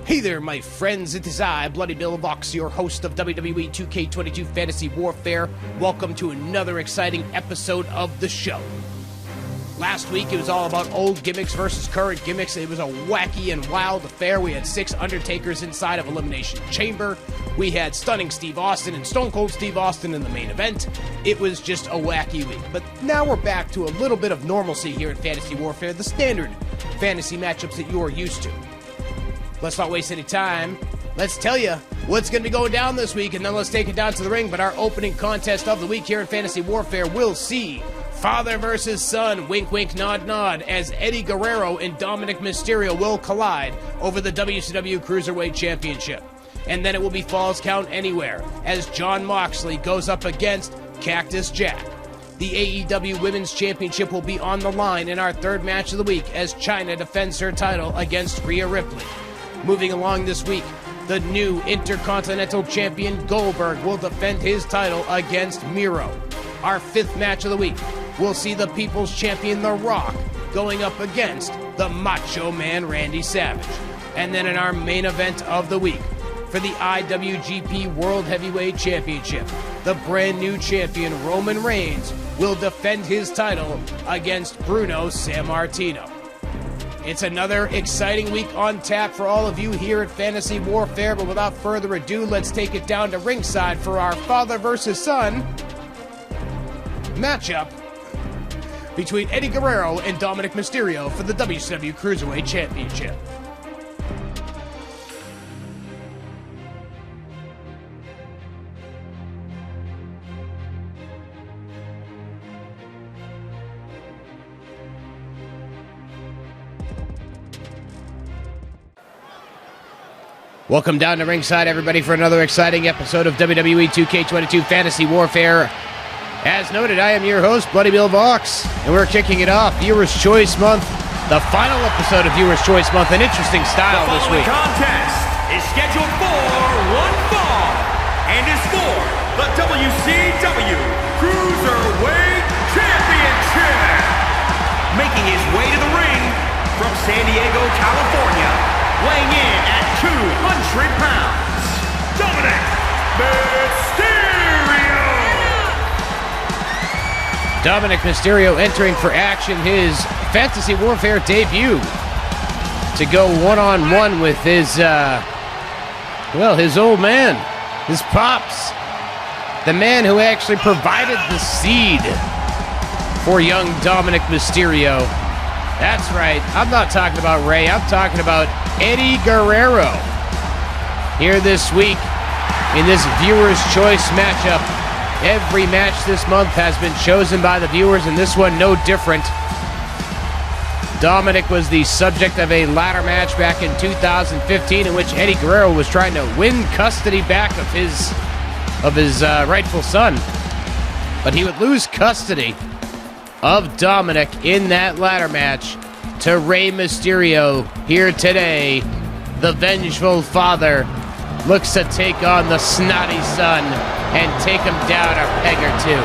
Hey there, my friends, it is I, Bloody Bill Vox, your host of WWE 2K22 Fantasy Warfare. Welcome to another exciting episode of the show. Last week, it was all about old gimmicks versus current gimmicks. It was a wacky and wild affair. We had 6 Undertakers inside of Elimination Chamber. We had Stunning Steve Austin and Stone Cold Steve Austin in the main event. It was just a wacky week. But now we're back to a little bit of normalcy here in Fantasy Warfare, the standard fantasy matchups that you are used to. Let's not waste any time. Let's tell you what's going to be going down this week, and then let's take it down to the ring. But our opening contest of the week here in Fantasy Warfare will see father versus son, wink, wink, nod, nod, as Eddie Guerrero and Dominik Mysterio will collide over the WCW Cruiserweight Championship. And then it will be Falls Count Anywhere, as Jon Moxley goes up against Cactus Jack. The AEW Women's Championship will be on the line in our third match of the week, as Chyna defends her title against Rhea Ripley. Moving along this week, the new Intercontinental Champion Goldberg will defend his title against Miro. Our fifth match of the week will see the People's Champion The Rock going up against the Macho Man Randy Savage. And then in our main event of the week, for the IWGP World Heavyweight Championship, the brand new champion Roman Reigns will defend his title against Bruno Sammartino. It's another exciting week on tap for all of you here at Fantasy Warfare, but without further ado, let's take it down to ringside for our father versus son matchup between Eddie Guerrero and Dominik Mysterio for the WCW Cruiserweight Championship. Welcome down to ringside, everybody, for another exciting episode of WWE 2K22 Fantasy Warfare. As noted, I am your host, Bloody Bill Vox, and we're kicking it off, Viewers' Choice Month, the final episode of Viewers' Choice Month, an interesting style this week. The contest is scheduled for one fall, and is for the WCW Cruiserweight Championship. Making his way to the ring from San Diego, California, weighing in at 200 pounds, Dominik Mysterio! Dominik Mysterio entering for action, his Fantasy Warfare debut, to go one-on-one with his, his old man, his pops, the man who actually provided the seed for young Dominik Mysterio. That's right, I'm not talking about Ray, I'm talking about Eddie Guerrero. Here this week in this Viewer's Choice matchup. Every match this month has been chosen by the viewers, and this one no different. Dominik was the subject of a ladder match back in 2015 in which Eddie Guerrero was trying to win custody back of his rightful son. But he would lose custody of Dominik in that ladder match. to Rey Mysterio here today. The vengeful father looks to take on the snotty son and take him down a peg or two.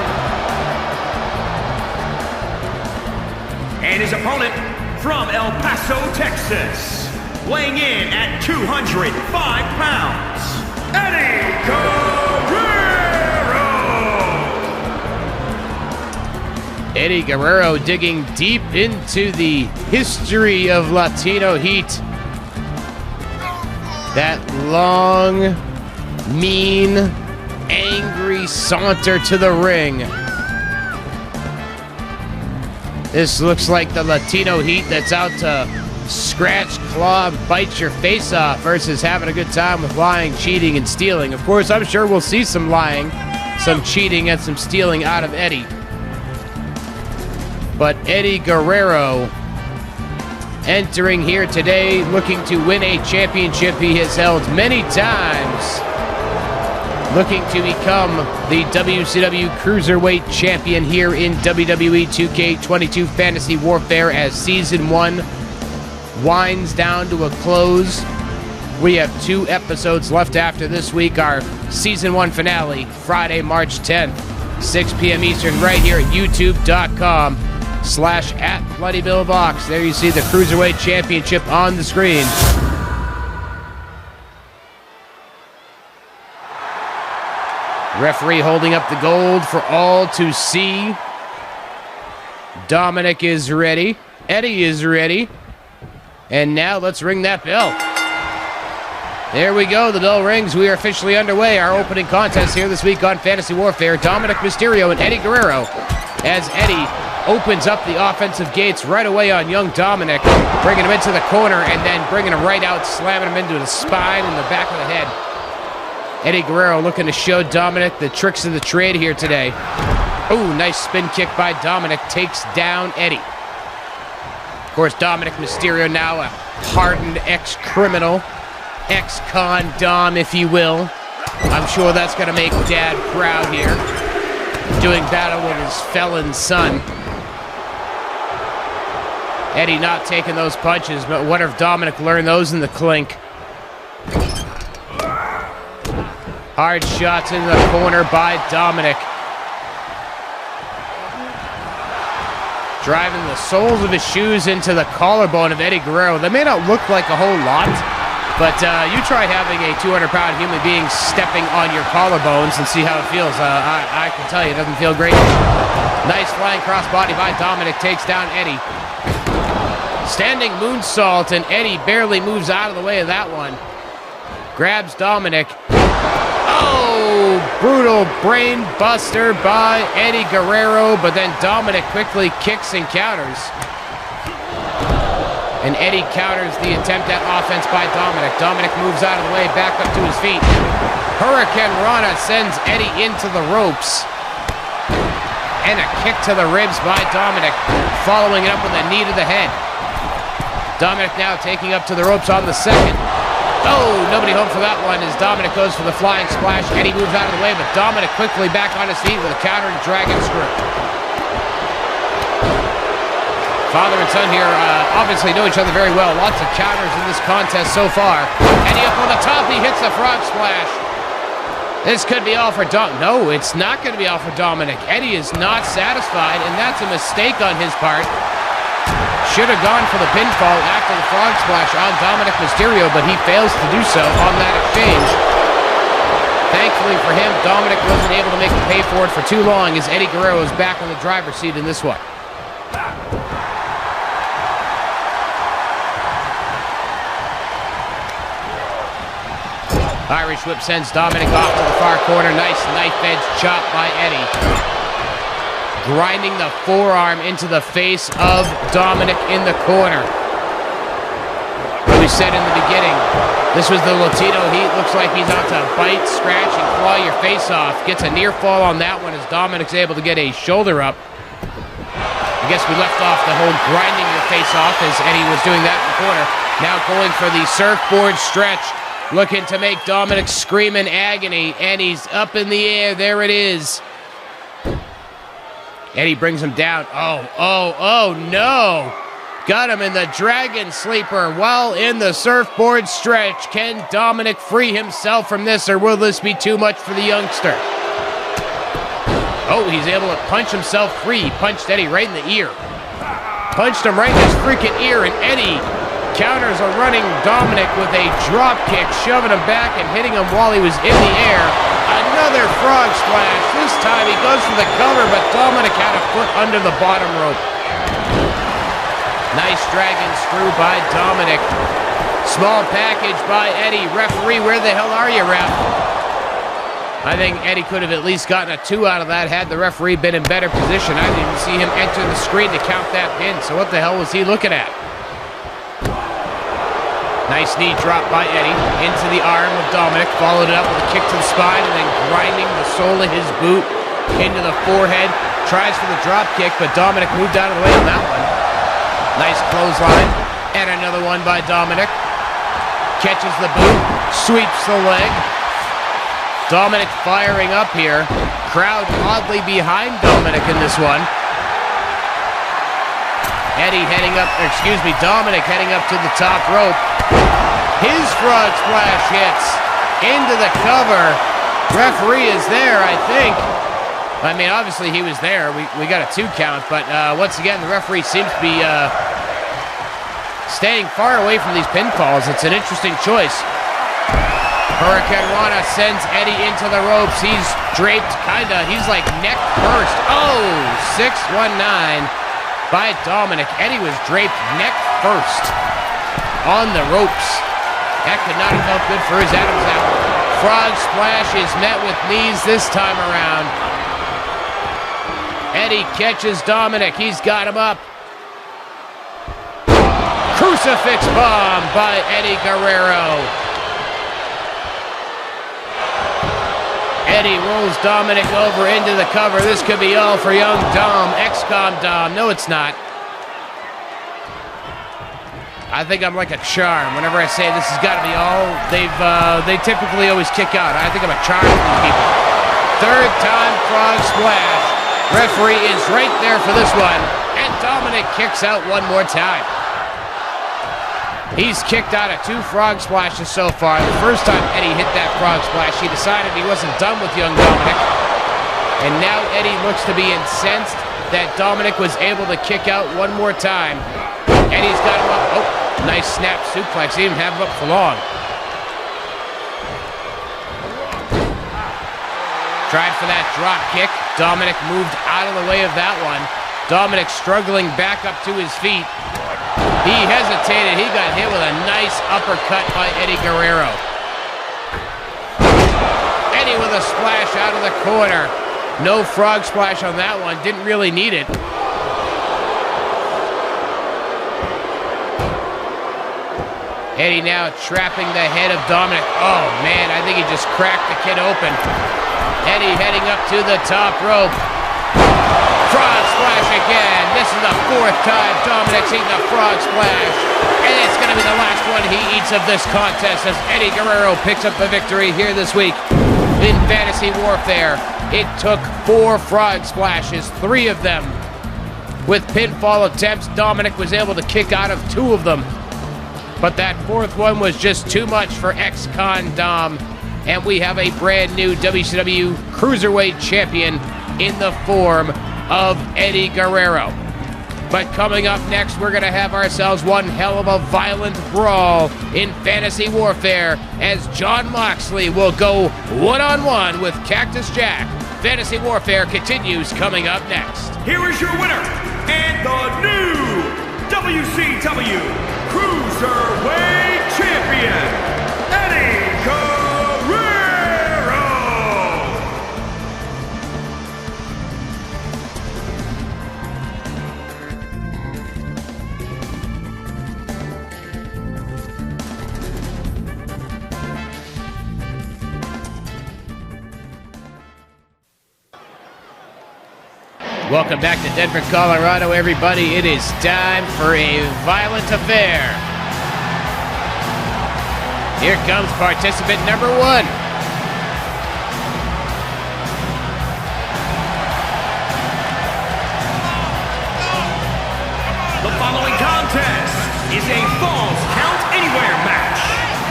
And his opponent from El Paso, Texas, weighing in at 205 pounds, Eddie Guerrero! Eddie Guerrero digging deep into the history of Latino Heat. That long, mean, angry saunter to the ring. This looks like the Latino Heat that's out to scratch, claw, bite your face off versus having a good time with lying, cheating, and stealing. Of course, I'm sure we'll see some lying, some cheating, and some stealing out of Eddie. But Eddie Guerrero entering here today looking to win a championship he has held many times. Looking to become the WCW Cruiserweight Champion here in WWE 2K22 Fantasy Warfare as Season 1 winds down to a close. We have 2 episodes left after this week. Our Season 1 finale, Friday, March 10th, 6 p.m. Eastern, right here at youtube.com/@BloodyBillVox. There you see the Cruiserweight Championship on the screen. Referee holding up the gold for all to see. Dominik is ready. Eddie is ready. And now let's ring that bell. There we go. The bell rings. We are officially underway. Our opening contest here this week on Fantasy Warfare. Dominik Mysterio and Eddie Guerrero. As Eddie opens up the offensive gates right away on young Dominik. Bringing him into the corner and then bringing him right out. Slamming him into the spine and the back of the head. Eddie Guerrero looking to show Dominik the tricks of the trade here today. Oh, nice spin kick by Dominik. Takes down Eddie. Of course, Dominik Mysterio now a hardened ex-criminal. Ex-con Dom, if you will. I'm sure that's going to make Dad proud here. Doing battle with his felon son. Eddie not taking those punches, but what if Dominik learned those in the clink? Hard shots in the corner by Dominik. Driving the soles of his shoes into the collarbone of Eddie Guerrero. That may not look like a whole lot, but you try having a 200-pound human being stepping on your collarbones and see how it feels. I can tell you, it doesn't feel great. Nice flying crossbody by Dominik. Takes down Eddie. Standing moonsault, and Eddie barely moves out of the way of that one. Grabs Dominik. Oh, brutal brain buster by Eddie Guerrero, but then Dominik quickly kicks and counters. And Eddie counters the attempt at offense by Dominik. Dominik moves out of the way, back up to his feet. Hurricane Rana sends Eddie into the ropes. And a kick to the ribs by Dominik, following it up with a knee to the head. Dominik now taking up to the ropes on the second. Oh, nobody home for that one as Dominik goes for the flying splash. Eddie moves out of the way, but Dominik quickly back on his feet with a countering dragon screw. Father and son here obviously know each other very well. Lots of counters in this contest so far. Eddie up on the top, he hits the frog splash. This could be all for Dominik. No, it's not going to be all for Dominik. Eddie is not satisfied, and that's a mistake on his part. Should have gone for the pinfall after the frog splash on Dominik Mysterio, but he fails to do so on that exchange. Thankfully for him, Dominik wasn't able to make him pay for it for too long as Eddie Guerrero is back on the driver's seat in this one. Irish whip sends Dominik off to the far corner. Nice knife edge chop by Eddie. Grinding the forearm into the face of Dominik in the corner. As we said in the beginning, this was the Latino Heat. Looks like he's out to bite, scratch, and claw your face off. Gets a near fall on that one as Dominik's able to get a shoulder up. I guess we left off the whole grinding your face off as Eddie was doing that in the corner. Now going for the surfboard stretch. Looking to make Dominik scream in agony. And he's up in the air. There it is. Eddie brings him down. Oh, no. Got him in the Dragon Sleeper while in the surfboard stretch. Can Dominik free himself from this, or will this be too much for the youngster? Oh, he's able to punch himself free. He punched Eddie right in the ear. Punched him right in his freaking ear, and Eddie counters a running Dominik with a drop kick, shoving him back and hitting him while he was in the air. Another frog splash. This time he goes for the cover, but Dominik had a foot under the bottom rope. Nice dragon screw by Dominik. Small package by Eddie. Referee, where the hell are you, ref? I think Eddie could have at least gotten a 2 out of that had the referee been in better position. I didn't even see him enter the screen to count that pin, so what the hell was he looking at? Nice knee drop by Eddie into the arm of Dominik, followed it up with a kick to the spine and then grinding the sole of his boot into the forehead. Tries for the drop kick, but Dominik moved out of the way on that one. Nice clothesline, and another one by Dominik. Catches the boot, sweeps the leg. Dominik firing up here. Crowd oddly behind Dominik in this one. Dominik heading up to the top rope. His frog splash hits into the cover. Referee is there, I think. I mean, obviously he was there. We got a 2 count, but once again, the referee seems to be staying far away from these pinfalls. It's an interesting choice. Hurricane Rana sends Eddie into the ropes. He's draped, he's like neck first. Oh, 619 by Dominik. Eddie was draped neck first on the ropes. That could not have felt good for his Adam's apple. Frog splash is met with knees this time around. Eddie catches Dominik. He's got him up. Crucifix bomb by Eddie Guerrero. Eddie rolls Dominik over into the cover. This could be all for young Dom, ex-con Dom. No, it's not. I think I'm like a charm. Whenever I say this has got to be all, they typically always kick out. I think I'm a charm for these people. Third time frog splash. Referee is right there for this one. And Dominik kicks out one more time. He's kicked out of 2 frog splashes so far. The first time Eddie hit that frog splash, he decided he wasn't done with young Dominik. And now Eddie looks to be incensed that Dominik was able to kick out one more time. Eddie's got him up. Oh, nice snap suplex. He didn't have him up for long. Tried for that drop kick. Dominik moved out of the way of that one. Dominik struggling back up to his feet. He hesitated. He got hit with a nice uppercut by Eddie Guerrero. Eddie with a splash out of the corner. No frog splash on that one. Didn't really need it. Eddie now trapping the head of Dominik. Oh, man, I think he just cracked the kid open. Eddie heading up to the top rope. Frog splash again. This is the 4th time Dominik's eaten a frog splash. And it's going to be the last one he eats of this contest as Eddie Guerrero picks up the victory here this week in Fantasy Warfare. It took 4 frog splashes, 3 of them with pinfall attempts. Dominik was able to kick out of 2 of them. But that 4th one was just too much for ex-con Dom. And we have a brand new WCW Cruiserweight Champion in the form of Eddie Guerrero. But coming up next, we're going to have ourselves one hell of a violent brawl in Fantasy Warfare as Jon Moxley will go one-on-one with Cactus Jack. Fantasy Warfare continues coming up next. Here is your winner and the new WCW Cruiserweight Champion, Eddie Guerrero. Welcome back to Denver, Colorado, everybody. It is time for a violent affair. Here comes participant number 1. The following contest Falls Count Anywhere match.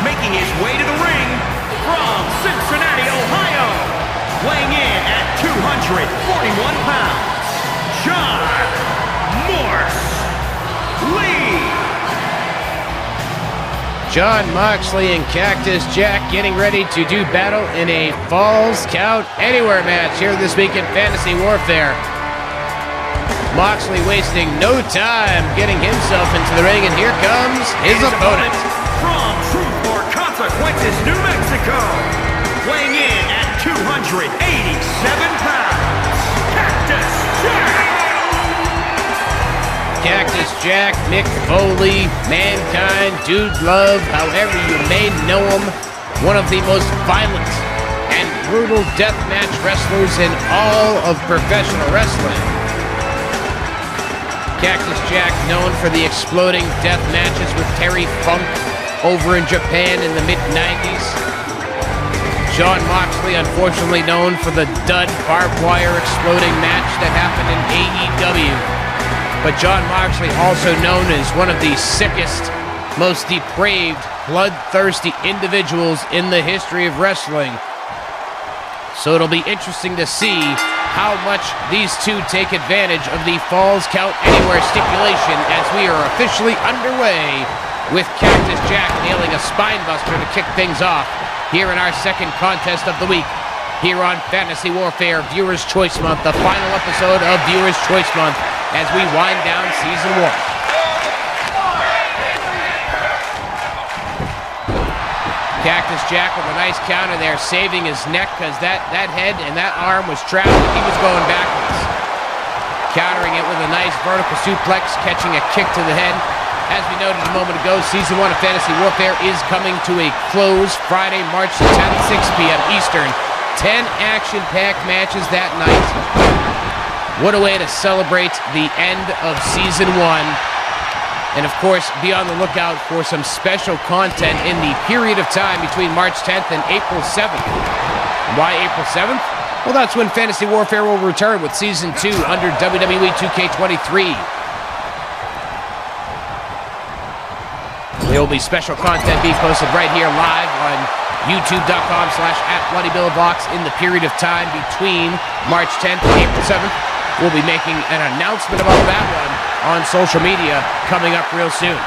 Making his way to the ring from Cincinnati, Ohio. Weighing in at 241 pounds, John Moxley. John Moxley and Cactus Jack getting ready to do battle in a Falls Count Anywhere match here this week in Fantasy Warfare. Moxley wasting no time getting himself into the ring, and here comes his opponent. From Truth or Consequences, New Mexico, weighing in at 287 pounds, Cactus Jack. Cactus Jack, Mick Foley, Mankind, Dude Love, however you may know him, one of the most violent and brutal deathmatch wrestlers in all of professional wrestling. Cactus Jack, known for the exploding death matches with Terry Funk over in Japan in the mid-90s. John Moxley, unfortunately known for the dud barbed wire exploding match that happened in AEW. But John Moxley, also known as one of the sickest, most depraved, bloodthirsty individuals in the history of wrestling. So it'll be interesting to see how much these two take advantage of the Falls Count Anywhere stipulation as we are officially underway with Cactus Jack nailing a spine buster to kick things off here in our second contest of the week here on Fantasy Warfare Viewers' Choice Month, the final episode of Viewers' Choice Month as we wind down Season 1. Cactus Jack with a nice counter there, saving his neck because that head and that arm was trapped. He was going backwards. Countering it with a nice vertical suplex, catching a kick to the head. As we noted a moment ago, Season 1 of Fantasy Warfare is coming to a close Friday, March the 10th, 6 p.m. Eastern. 10 action-packed matches that night. What a way to celebrate the end of Season 1. And of course, be on the lookout for some special content in the period of time between March 10th and April 7th. Why April 7th? Well, that's when Fantasy Warfare will return with Season 2 under WWE 2K23. There will be special content being posted right here live on youtube.com/@BloodyBillBox in the period of time between March 10th and April 7th. We'll be making an announcement about that one on social media coming up real soon.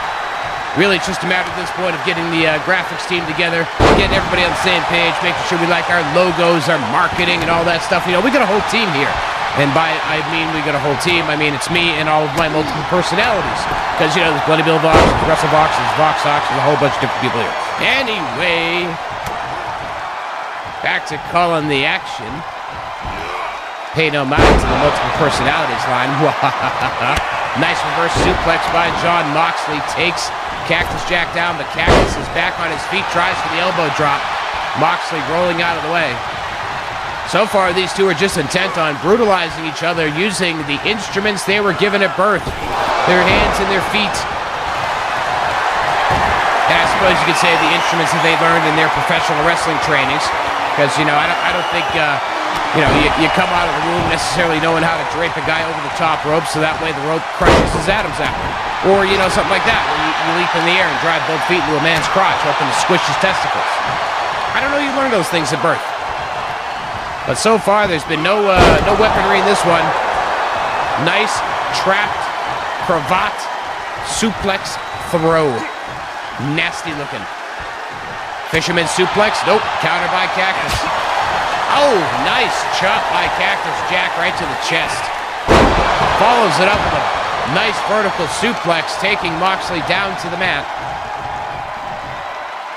Really, it's just a matter at this point of getting the graphics team together, getting everybody on the same page, making sure we like our logos, our marketing, and all that stuff. You know, we got a whole team here. And by I mean we got a whole team, I mean it's me and all of my multiple personalities. Because, you know, there's Bloody Bill Vox, there's WrestleVox, there's VoxOx, there's a whole bunch of different people here. Anyway, back to calling the action. Pay no mind to the multiple personalities line. Nice reverse suplex by John Moxley. Takes Cactus Jack down, but Cactus is back on his feet, tries for the elbow drop. Moxley rolling out of the way. So far, these two are just intent on brutalizing each other using the instruments they were given at birth. Their hands and their feet. And I suppose you could say the instruments that they learned in their professional wrestling trainings. Because, you know, I don't think... you know, you come out of the room necessarily knowing how to drape a guy over the top rope so that way the rope crushes his atoms out. Or, you know, something like that, where you leap in the air and drive both feet into a man's crotch, hoping to squish his testicles. I don't know you learn those things at birth. But so far, there's been no weaponry in this one. Nice, trapped, cravat, suplex, throw. Nasty looking. Fisherman suplex, nope, countered by Cactus. Oh, nice chop by Cactus Jack right to the chest. Follows it up with a nice vertical suplex, taking Moxley down to the mat.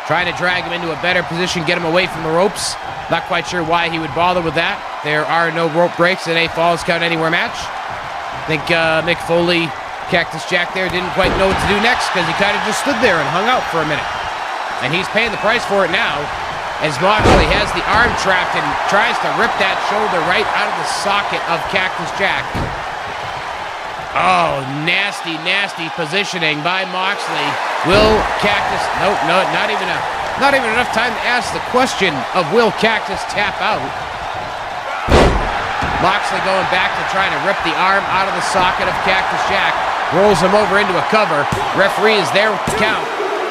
Trying to drag him into a better position, get him away from the ropes. Not quite sure why he would bother with that. There are no rope breaks in a Falls Count Anywhere match. I think Mick Foley, Cactus Jack there didn't quite know what to do next because he kind of just stood there and hung out for a minute. And he's paying the price for it now, as Moxley has the arm trapped and tries to rip that shoulder right out of the socket of Cactus Jack. Oh, nasty, nasty positioning by Moxley. Will Cactus... Nope, no, not even enough time to ask the question of will Cactus tap out. Moxley going back to trying to rip the arm out of the socket of Cactus Jack. rolls him over into a cover. Referee is there with the count.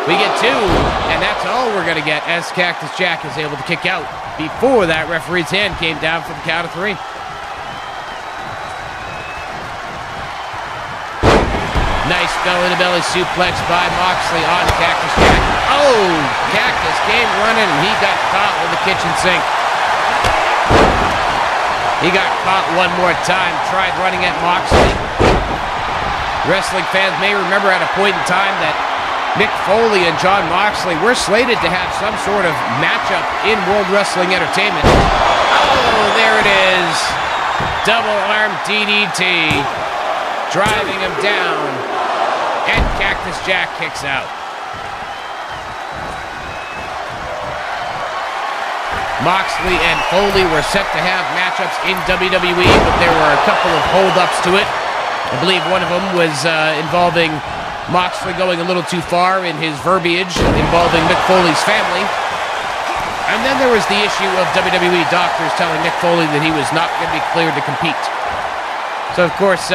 We get 2, and that's all we're going to get as Cactus Jack is able to kick out before that referee's hand came down for the count of 3. Nice belly-to-belly suplex by Moxley on Cactus Jack. Oh, Cactus came running, and he got caught with the kitchen sink. He got caught one more time, tried running at Moxley. Wrestling fans may remember at a point in time that Mick Foley and Jon Moxley were slated to have some sort of matchup in World Wrestling Entertainment. Oh, there it is. Double arm DDT. Driving him down. And Cactus Jack kicks out. Moxley and Foley were set to have matchups in WWE, but there were a couple of hold-ups to it. I believe one of them was involving Moxley going a little too far in his verbiage involving Mick Foley's family. And then there was the issue of WWE doctors telling Mick Foley that he was not going to be cleared to compete. So, of course,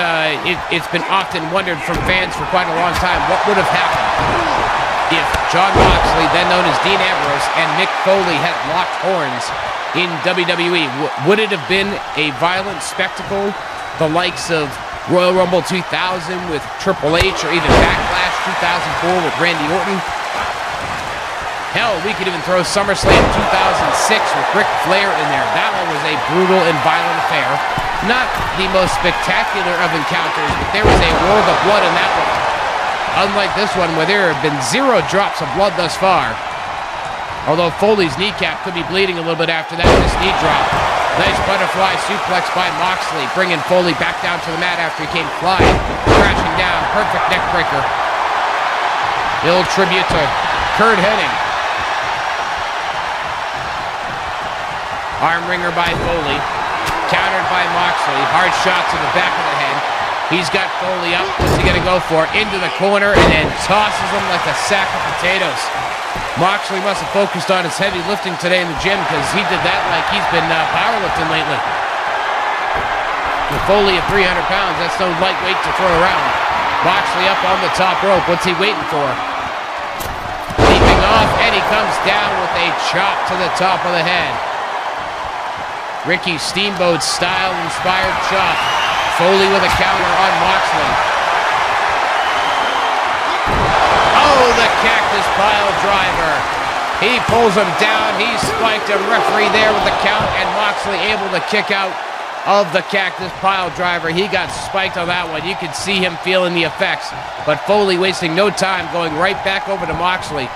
it's been often wondered from fans for quite a long time what would have happened if Jon Moxley, then known as Dean Ambrose, and Mick Foley had locked horns in WWE. Would it have been a violent spectacle, the likes of Royal Rumble 2000 with Triple H, or even Backlash 2004 with Randy Orton? Hell, we could even throw SummerSlam 2006 with Ric Flair in there. That one was a brutal and violent affair. Not the most spectacular of encounters, but there was a world of blood in that one. Unlike this one, where there have been 0 drops of blood thus far. Although Foley's kneecap could be bleeding a little bit after that this knee drop. Nice butterfly suplex by Moxley, bringing Foley back down to the mat after he came flying. Crashing down, perfect neck breaker. Little tribute to Kurt Hennig. Arm wringer by Foley. Countered by Moxley. Hard shot to the back of the head. He's got Foley up. What's he going to go for? Into the corner and then tosses him like a sack of potatoes. Moxley must have focused on his heavy lifting today in the gym because he did that like he's been powerlifting lately. With Foley at 300 pounds, that's no lightweight to throw around. Moxley up on the top rope. What's he waiting for? Leaping off, and he comes down with a chop to the top of the head. Ricky Steamboat style-inspired chop. Foley with a counter on Moxley. Oh, the Cactus Pile Driver. He pulls him down. He spiked him. Referee there with the count, and Moxley able to kick out of the Cactus Pile Driver. He got spiked on that one. You could see him feeling the effects. But Foley wasting no time, going right back over to Moxley.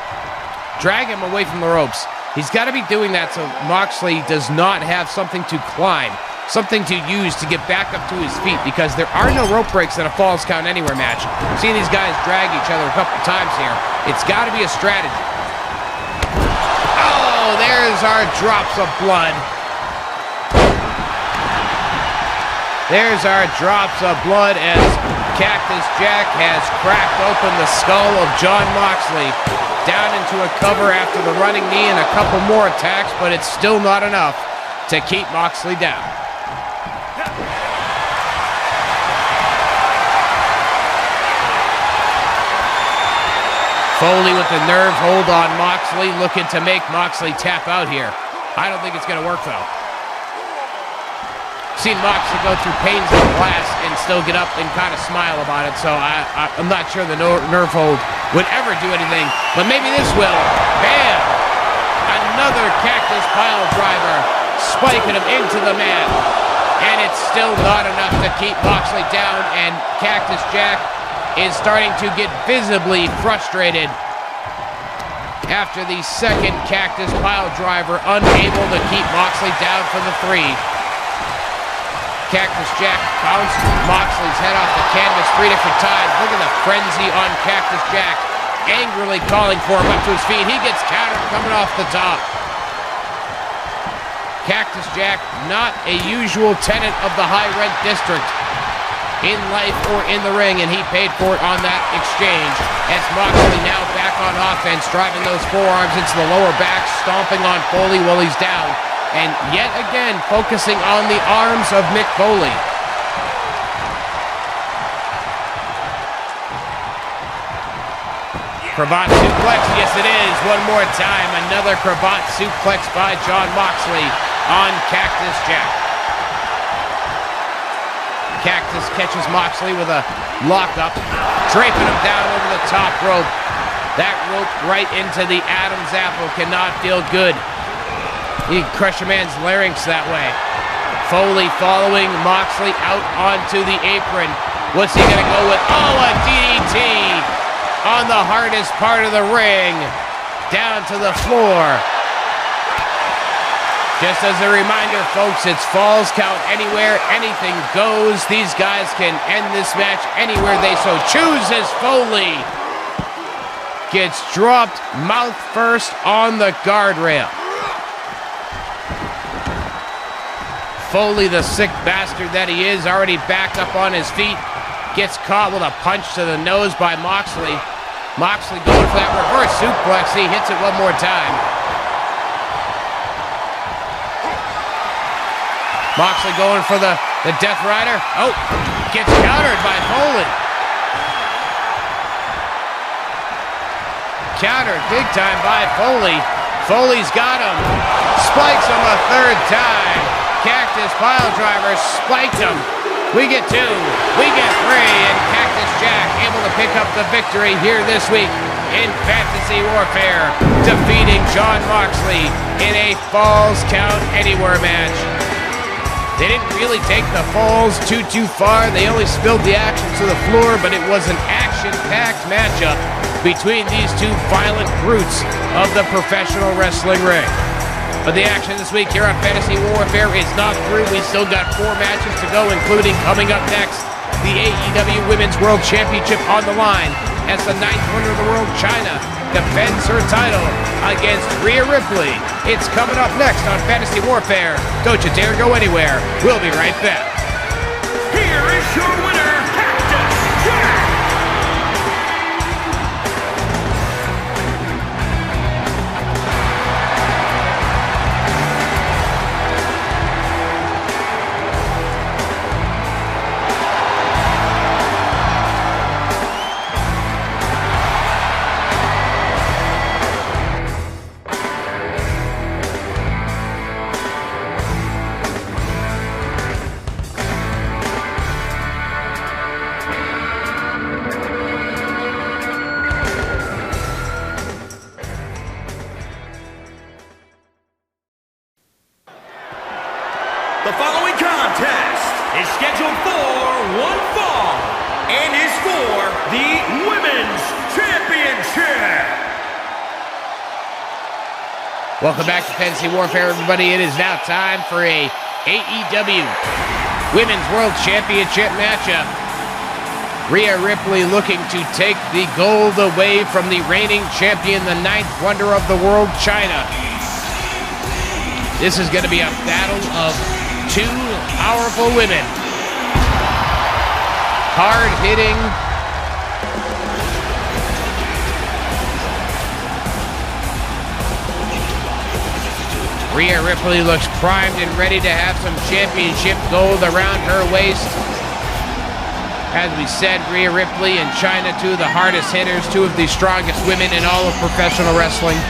Drag him away from the ropes. He's got to be doing that so Moxley does not have something to climb, something to use to get back up to his feet, because there are no rope breaks in a Falls Count Anywhere match. I've seen these guys drag each other a couple times here. It's got to be a strategy. Oh, there's our drops of blood. There's our drops of blood as Cactus Jack has cracked open the skull of Jon Moxley. Down into a cover after the running knee and a couple more attacks, but it's still not enough to keep Moxley down. Foley with the nerve hold on Moxley, looking to make Moxley tap out here. I don't think it's going to work, though. Seen Moxley go through pains in the glass and still get up and kind of smile about it, so I'm not sure the nerve hold would ever do anything, but maybe this will. Bam! Another Cactus Pile Driver, spiking him into the mat, and it's still not enough to keep Moxley down, and Cactus Jack is starting to get visibly frustrated after the second Cactus Pile Driver, unable to keep Moxley down for the 3. Cactus Jack bounced Moxley's head off the canvas 3 different times. Look at the frenzy on Cactus Jack, angrily calling for him up to his feet. He gets countered coming off the top. Cactus Jack, not a usual tenant of the high rent district in life or in the ring, and he paid for it on that exchange. As Moxley now back on offense, driving those forearms into the lower back, stomping on Foley while he's down. And yet again, focusing on the arms of Mick Foley. Cravat suplex, yes it is. One more time, another cravat suplex by Jon Moxley on Cactus Jack. Cactus catches Moxley with a lockup, draping him down over the top rope. That rope right into the Adam's apple cannot feel good. You can crush a man's larynx that way. Foley following Moxley out onto the apron. What's he gonna go with? Oh, a DDT on the hardest part of the ring, down to the floor. Just as a reminder, folks, it's falls count anywhere, anything goes. These guys can end this match anywhere they so choose as Foley gets dropped mouth first on the guardrail. Foley, the sick bastard that he is, already back up on his feet, gets caught with a punch to the nose by Moxley. Moxley going for that reverse suplex. He hits it one more time. Moxley going for the Death Rider. Oh, gets countered by Foley. Countered big time by Foley. Foley's got him. Spikes him a third time. Cactus piledriver spiked him. We get 2, we get 3, and Cactus Jack able to pick up the victory here this week in Fantasy Warfare, defeating Jon Moxley in a Falls Count Anywhere match. They didn't really take the falls too far. They only spilled the action to the floor, but it was an action-packed matchup between these two violent brutes of the professional wrestling ring. But the action this week here on Fantasy Warfare is not through. We still got 4 matches to go, including coming up next, the AEW Women's World Championship on the line as the 9th wonder of the world, Chyna, defends her title against Rhea Ripley. It's coming up next on Fantasy Warfare. Don't you dare go anywhere. We'll be right back. Here is your winner, Cactus Jack! The following contest is scheduled for one fall and is for the Women's Championship. Welcome back to Fantasy Warfare, everybody. It is now time for a AEW Women's World Championship matchup. Rhea Ripley looking to take the gold away from the reigning champion, the 9th wonder of the world, Chyna. This is going to be a battle of 2 powerful women. Hard-hitting. Rhea Ripley looks primed and ready to have some championship gold around her waist. As we said, Rhea Ripley and Chyna, 2 of the hardest hitters, 2 of the strongest women in all of professional wrestling.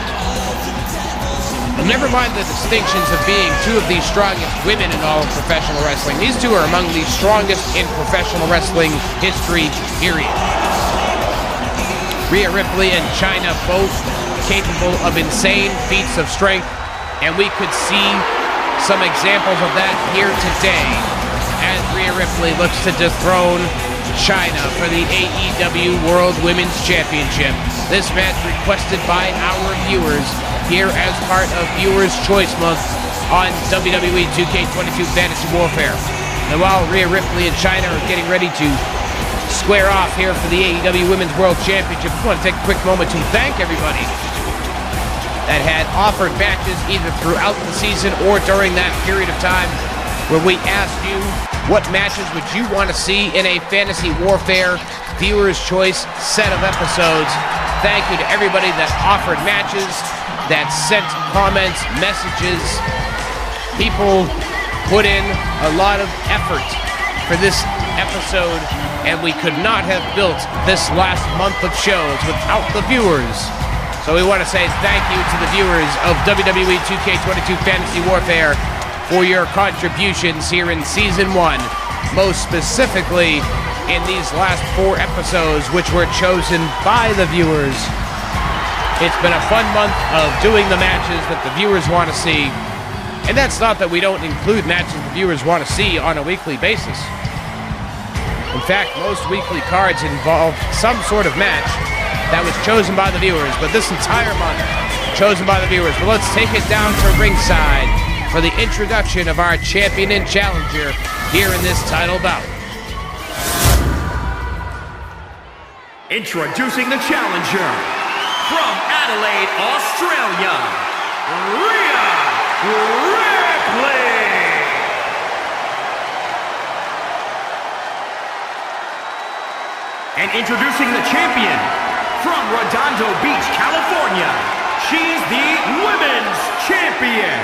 Never mind the distinctions of being 2 of the strongest women in all of professional wrestling. These 2 are among the strongest in professional wrestling history, period. Rhea Ripley and Chyna both capable of insane feats of strength, and we could see some examples of that here today as Rhea Ripley looks to dethrone Chyna for the AEW World Women's Championship. This match requested by our viewers here as part of Viewers' Choice Month on WWE 2K22 Fantasy Warfare. And while Rhea Ripley and Chyna are getting ready to square off here for the AEW Women's World Championship, I want to take a quick moment to thank everybody that had offered matches either throughout the season or during that period of time where we asked you what matches would you want to see in a Fantasy Warfare Viewers' Choice set of episodes. Thank you to everybody that offered matches, that sent comments, messages. People put in a lot of effort for this episode and we could not have built this last month of shows without the viewers. So we want to say thank you to the viewers of WWE 2K22 Fantasy Warfare for your contributions here in Season 1, most specifically in these last 4 episodes, which were chosen by the viewers. It's been a fun month of doing the matches that the viewers want to see. And that's not that we don't include matches the viewers want to see on a weekly basis. In fact, most weekly cards involve some sort of match that was chosen by the viewers, but this entire month, chosen by the viewers. But let's take it down to ringside for the introduction of our champion and challenger here in this title bout. Introducing the challenger, from Adelaide, Australia, Rhea Ripley. And introducing the champion, from Redondo Beach, California, she's the Women's Champion,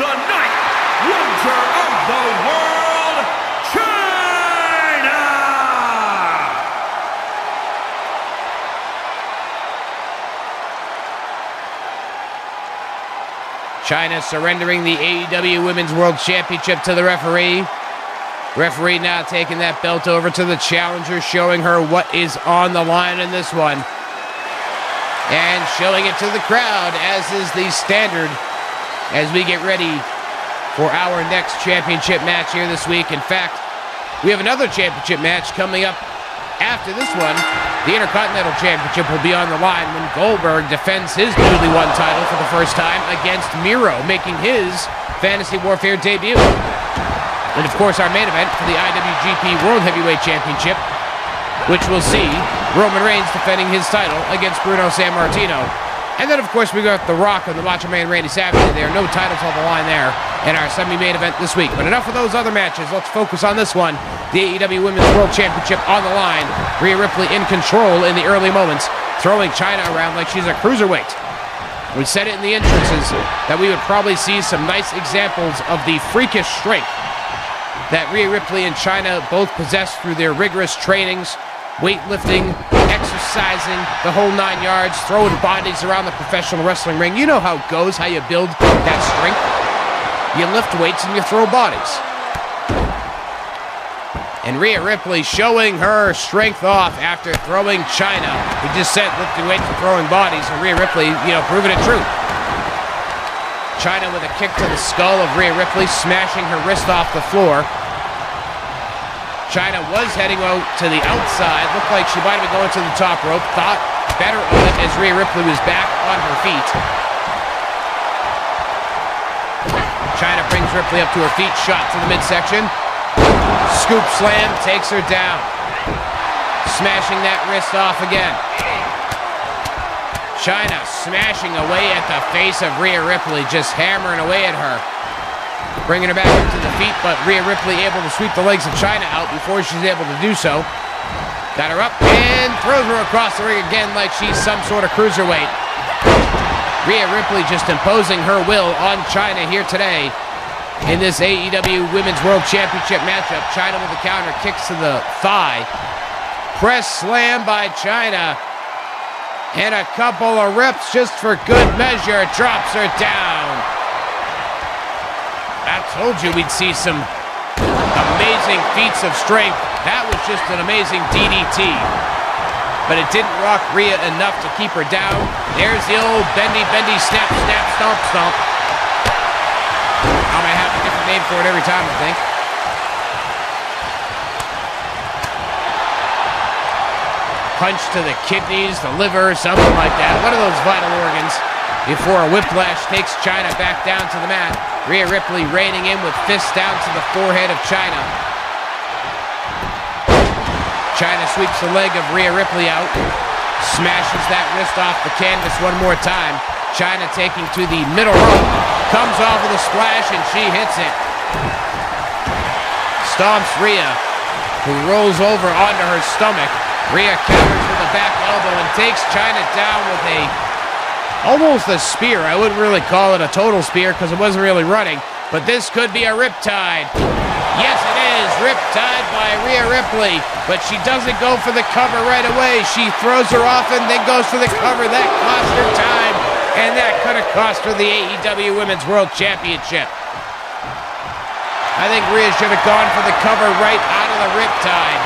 the Night Wonder of the World, Chyna! Chyna surrendering the AEW Women's World Championship to the referee. Referee now taking that belt over to the challenger, showing her what is on the line in this one. And showing it to the crowd, as is the standard, as we get ready for our next championship match here this week. In fact, we have another championship match coming up after this one. The Intercontinental Championship will be on the line when Goldberg defends his newly won title for the first time against Miro, making his Fantasy Warfare debut. And of course, our main event for the IWGP World Heavyweight Championship, which will see Roman Reigns defending his title against Bruno Sammartino. And then, of course, we got The Rock and the Macho Man Randy Savage. There are no titles on the line there in our semi-main event this week. But enough of those other matches. Let's focus on this one. The AEW Women's World Championship on the line. Rhea Ripley in control in the early moments, throwing Chyna around like she's a cruiserweight. We said it in the entrances that we would probably see some nice examples of the freakish strength that Rhea Ripley and Chyna both possess through their rigorous trainings, weightlifting, exercising, the whole 9 yards, throwing bodies around the professional wrestling ring. You know how it goes, how you build that strength. You lift weights and you throw bodies. And Rhea Ripley showing her strength off after throwing Chyna. We just said lifting weights and throwing bodies, and Rhea Ripley, proving it true. Chyna with a kick to the skull of Rhea Ripley, smashing her wrist off the floor. Chyna was heading out to the outside. Looked like she might have been going to the top rope. Thought better of it as Rhea Ripley was back on her feet. Chyna brings Ripley up to her feet. Shot to the midsection. Scoop slam takes her down. Smashing that wrist off again. Chyna smashing away at the face of Rhea Ripley, just hammering away at her. Bringing her back up to the feet, but Rhea Ripley able to sweep the legs of Chyna out before she's able to do so. Got her up and throws her across the ring again like she's some sort of cruiserweight. Rhea Ripley just imposing her will on Chyna here today in this AEW Women's World Championship matchup. Chyna with the counter, kicks to the thigh. Press slam by Chyna. And a couple of rips just for good measure. Drops her down. I told you we'd see some amazing feats of strength. That was just an amazing DDT. But it didn't rock Rhea enough to keep her down. There's the old bendy, snap, stomp. I'm going to have a different name for it every time, I think. Punch to the kidneys, the liver, something like that. One of those vital organs. Before a whiplash takes Chyna back down to the mat. Rhea Ripley reining in with fists down to the forehead of Chyna. Chyna sweeps the leg of Rhea Ripley out. Smashes that wrist off the canvas one more time. Chyna taking to the middle rope. Comes off with a splash and she hits it. Stomps Rhea, who rolls over onto her stomach. Rhea counters with a back elbow and takes Chyna down with almost a spear. I wouldn't really call it a total spear because it wasn't really running, but this could be a riptide. Yes, it is. Riptide by Rhea Ripley, but she doesn't go for the cover right away. She throws her off and then goes for the cover. That cost her time, and that could have cost her the AEW Women's World Championship. I think Rhea should have gone for the cover right out of the Riptide.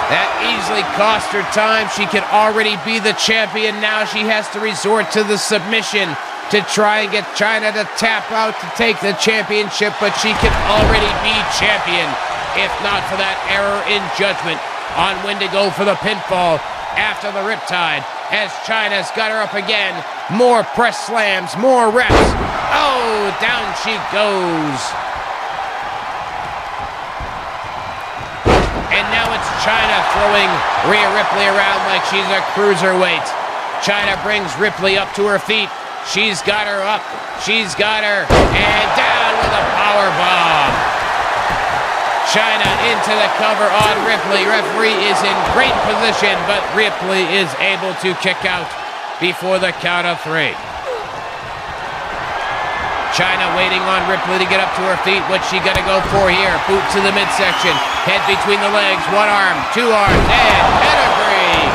That easily cost her time. She could already be the champion. Now she has to resort to the submission to try and get Chyna to tap out to take the championship, but she can already be champion, if not for that error in judgment on when to go for the pinfall after the Riptide, as Chyna's got her up again. More press slams, more reps. Oh, down she goes. And now it's Chyna throwing Rhea Ripley around like she's a cruiserweight. Chyna brings Ripley up to her feet. She's got her up. She's got her. And down with a power bomb. Chyna into the cover on Ripley. Referee is in great position, but Ripley is able to kick out before the count of 3. Chyna waiting on Ripley to get up to her feet. What's she gonna go for here? Boot to the midsection. Head between the legs. One arm, 2 arms, and pedigree.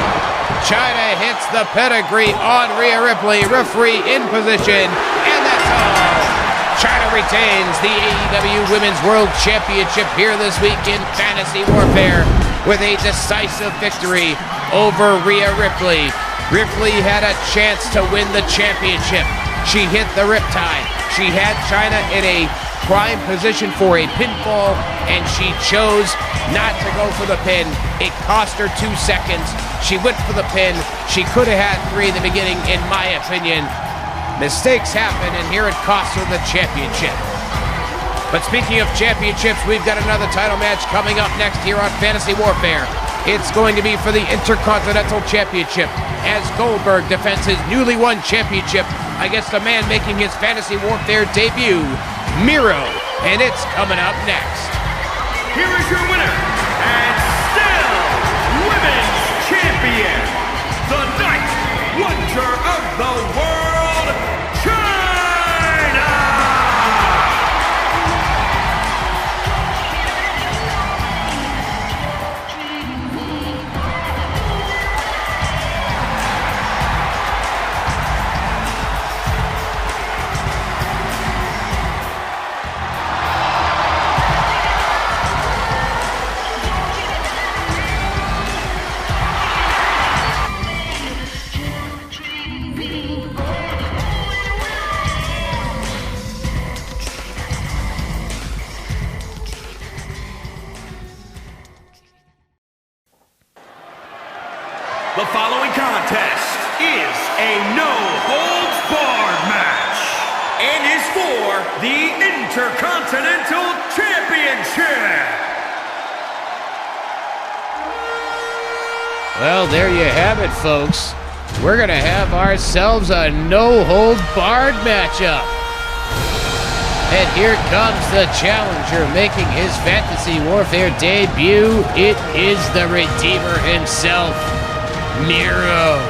Chyna hits the pedigree on Rhea Ripley. Referee in position, and that's all. Chyna retains the AEW Women's World Championship here this week in Fantasy Warfare with a decisive victory over Rhea Ripley. Ripley had a chance to win the championship. She hit the Riptide. She had Chyna in a prime position for a pinfall, and she chose not to go for the pin. It cost her 2 seconds. She went for the pin. She could have had 3 in the beginning, in my opinion. Mistakes happen, and here it cost her the championship. But speaking of championships, we've got another title match coming up next here on Fantasy Warfare. It's going to be for the Intercontinental Championship, as Goldberg defends his newly won championship against a man making his Fantasy Warfare debut, Miro, and it's coming up next. Here is your winner, and still Women's Champion, the Night Wonder of the World, Chyna! The following contest is a no-holds-barred match and is for the Intercontinental Championship. Well, there you have it, folks. We're going to have ourselves a no-hold-barred matchup. And here comes the challenger making his Fantasy Warfare debut. It is the Redeemer himself, Miro.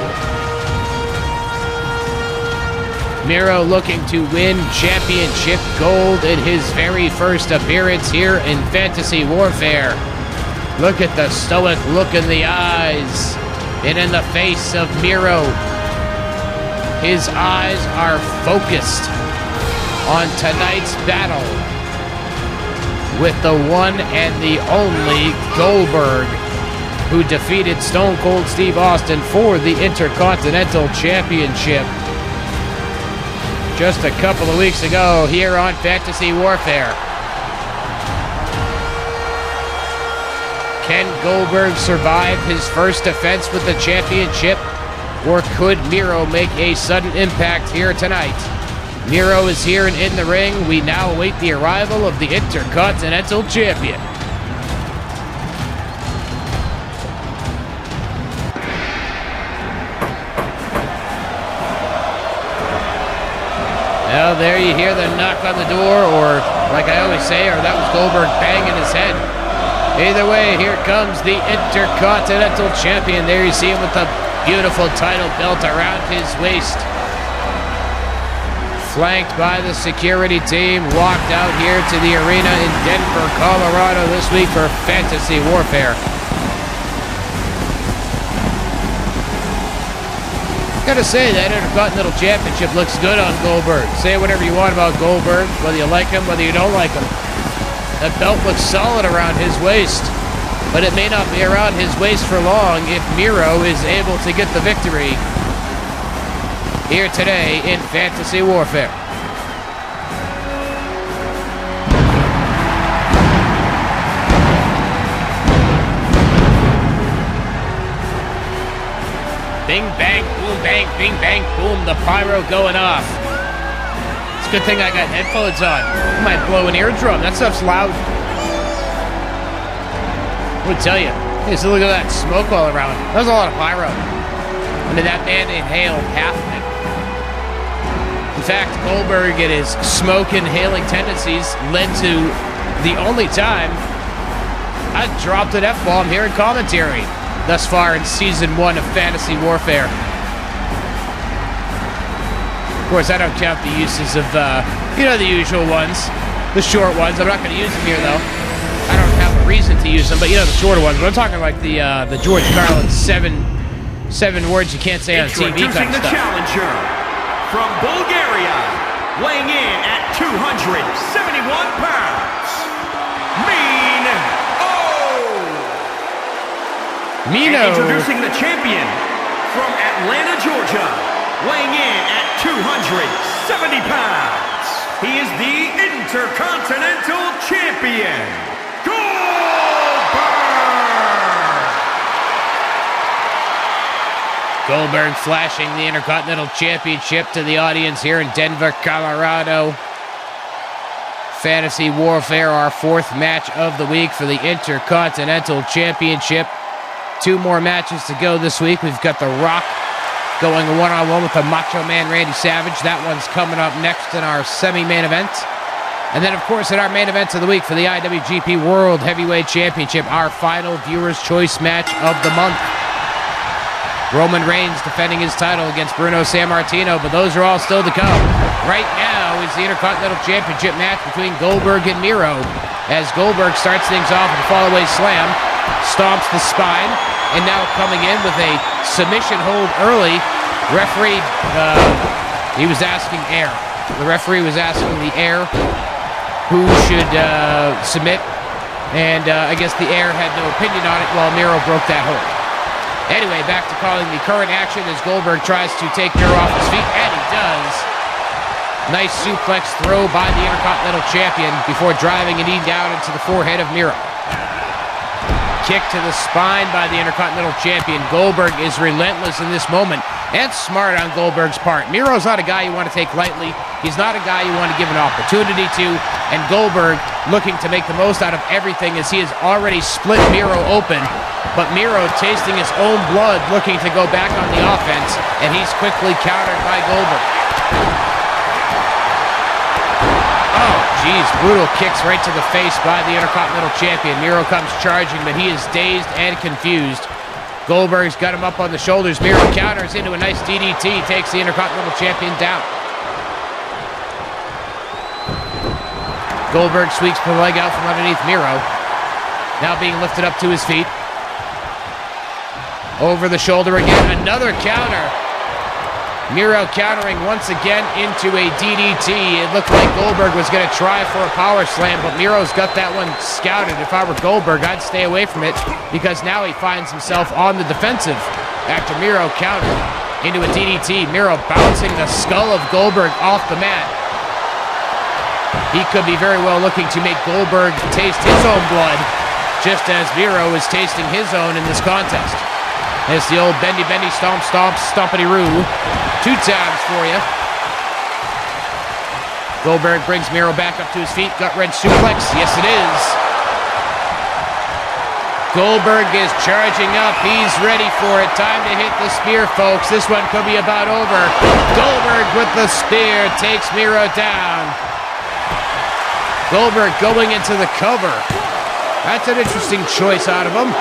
Miro looking to win championship gold in his very first appearance here in Fantasy Warfare. Look at the stoic look in the eyes and in the face of Miro. His eyes are focused on tonight's battle with the one and the only Goldberg, who defeated Stone Cold Steve Austin for the Intercontinental Championship just a couple of weeks ago here on Fantasy Warfare. Can Goldberg survive his first defense with the championship, or could Miro make a sudden impact here tonight? Miro is here and in the ring. We now await the arrival of the Intercontinental Champion. Well, there you hear the knock on the door, or like I always say, or that was Goldberg banging his head. Either way, here comes the Intercontinental Champion. There you see him with the beautiful title belt around his waist. flanked by the security team, walked out here to the arena in Denver, Colorado this week for Fantasy Warfare. Gotta say, that Intercontinental Championship looks good on Goldberg. Say whatever you want about Goldberg, whether you like him, whether you don't like him. That belt looks solid around his waist, but it may not be around his waist for long if Miro is able to get the victory here today in Fantasy Warfare. Bing, bang, boom, bang, bing, bang, boom, the pyro going off. It's a good thing I got headphones on. I might blow an eardrum. That stuff's loud. I would tell you. Hey, so look at that smoke all around. That was a lot of pyro. And did that man inhale half of it? In fact, Goldberg and his smoke inhaling tendencies led to the only time I dropped an F-bomb here in commentary thus far in Season 1 of Fantasy Warfare. Of course, I don't count the uses of, the usual ones. The short ones. I'm not going to use them here, though. I don't have a reason to use them, but, the shorter ones. But I'm talking like the George Carlin seven words you can't say on TV kind of stuff. The challenger from Bulgaria, weighing in at 271 pounds, Miro. And introducing the champion from Atlanta, Georgia, weighing in at 270 pounds. He is the Intercontinental Champion, Goldberg! Goldberg flashing the Intercontinental Championship to the audience here in Denver, Colorado. Fantasy Warfare, our fourth match of the week for the Intercontinental Championship. 2 more matches to go this week. We've got The Rock going one-on-one with the Macho Man Randy Savage. That one's coming up next in our semi-main event. And then, of course, in our main event of the week for the IWGP World Heavyweight Championship, our final Viewer's Choice match of the month. Roman Reigns defending his title against Bruno Sammartino, but those are all still to come. Right now is the Intercontinental Championship match between Goldberg and Miro, as Goldberg starts things off with a fallaway slam, stomps the spine, and now coming in with a submission hold early. Referee, he was asking air. The referee was asking the air who should submit, and I guess the air had no opinion on it while Miro broke that hold. Anyway, back to calling the current action as Goldberg tries to take Miro off his feet, and he does. Nice suplex throw by the Intercontinental Champion before driving a knee down into the forehead of Miro. Kick to the spine by the Intercontinental Champion. Goldberg is relentless in this moment, and smart on Goldberg's part. Miro's not a guy you want to take lightly. He's not a guy you want to give an opportunity to, and Goldberg looking to make the most out of everything as he has already split Miro open, but Miro tasting his own blood, looking to go back on the offense, and he's quickly countered by Goldberg. Oh, geez, brutal kicks right to the face by the Intercontinental Champion. Miro comes charging, but he is dazed and confused. Goldberg's got him up on the shoulders. Miro counters into a nice DDT, takes the Intercontinental Champion down. Goldberg sweeps the leg out from underneath Miro, now being lifted up to his feet. Over the shoulder again, another counter. Miro countering once again into a DDT. It looked like Goldberg was going to try for a power slam, but Miro's got that one scouted. If I were Goldberg, I'd stay away from it, because now he finds himself on the defensive after Miro countered into a DDT. Miro bouncing the skull of Goldberg off the mat. He could be very well looking to make Goldberg taste his own blood, just as Miro is tasting his own in this contest. It's the old bendy, stomp, stompity-roo. 2 times for you. Goldberg brings Miro back up to his feet. Gut-wrench suplex. Yes, it is. Goldberg is charging up. He's ready for it. Time to hit the spear, folks. This one could be about over. Goldberg with the spear takes Miro down. Goldberg going into the cover. That's an interesting choice out of him.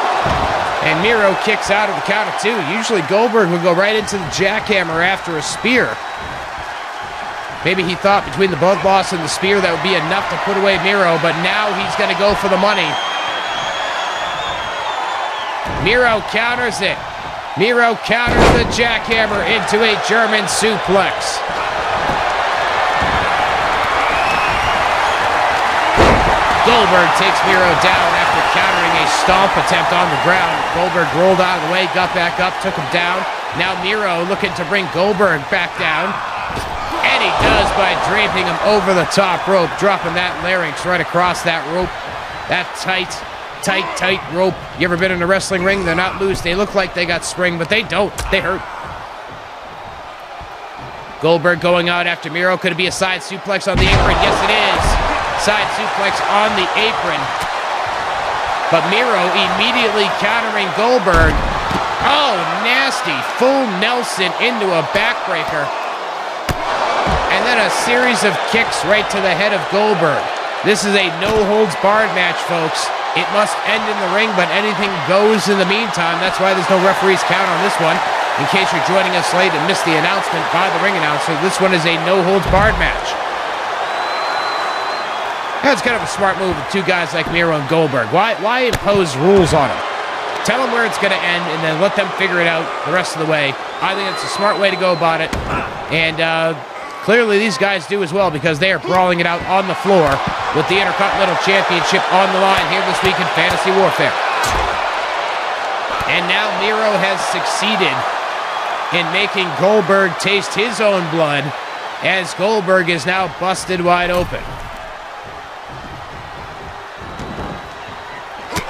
And Miro kicks out of the count of 2. Usually Goldberg would go right into the jackhammer after a spear. Maybe he thought between the blood loss and the spear that would be enough to put away Miro, but now he's going to go for the money. Miro counters it. Miro counters the jackhammer into a German suplex. Goldberg takes Miro down after countering a stomp attempt on the ground. Goldberg rolled out of the way, got back up, took him down. Now Miro looking to bring Goldberg back down. And he does by draping him over the top rope, dropping that larynx right across that rope. That tight rope. You ever been in a wrestling ring? They're not loose. They look like they got spring, but they don't. They hurt. Goldberg going out after Miro. Could it be a side suplex on the apron? Yes, it is. Side suplex on the apron. But Miro immediately countering Goldberg. Oh, nasty. Full Nelson into a backbreaker. And then a series of kicks right to the head of Goldberg. This is a no-holds-barred match, folks. It must end in the ring, but anything goes in the meantime. That's why there's no referee's count on this one. In case you're joining us late and missed the announcement by the ring announcer, this one is a no-holds-barred match. That's kind of a smart move with two guys like Miro and Goldberg. Why impose rules on them? Tell them where it's going to end and then let them figure it out the rest of the way. I think it's a smart way to go about it. And clearly these guys do as well, because they are brawling it out on the floor with the Intercontinental Championship on the line here this week in Fantasy Warfare. And now Miro has succeeded in making Goldberg taste his own blood, as Goldberg is now busted wide open.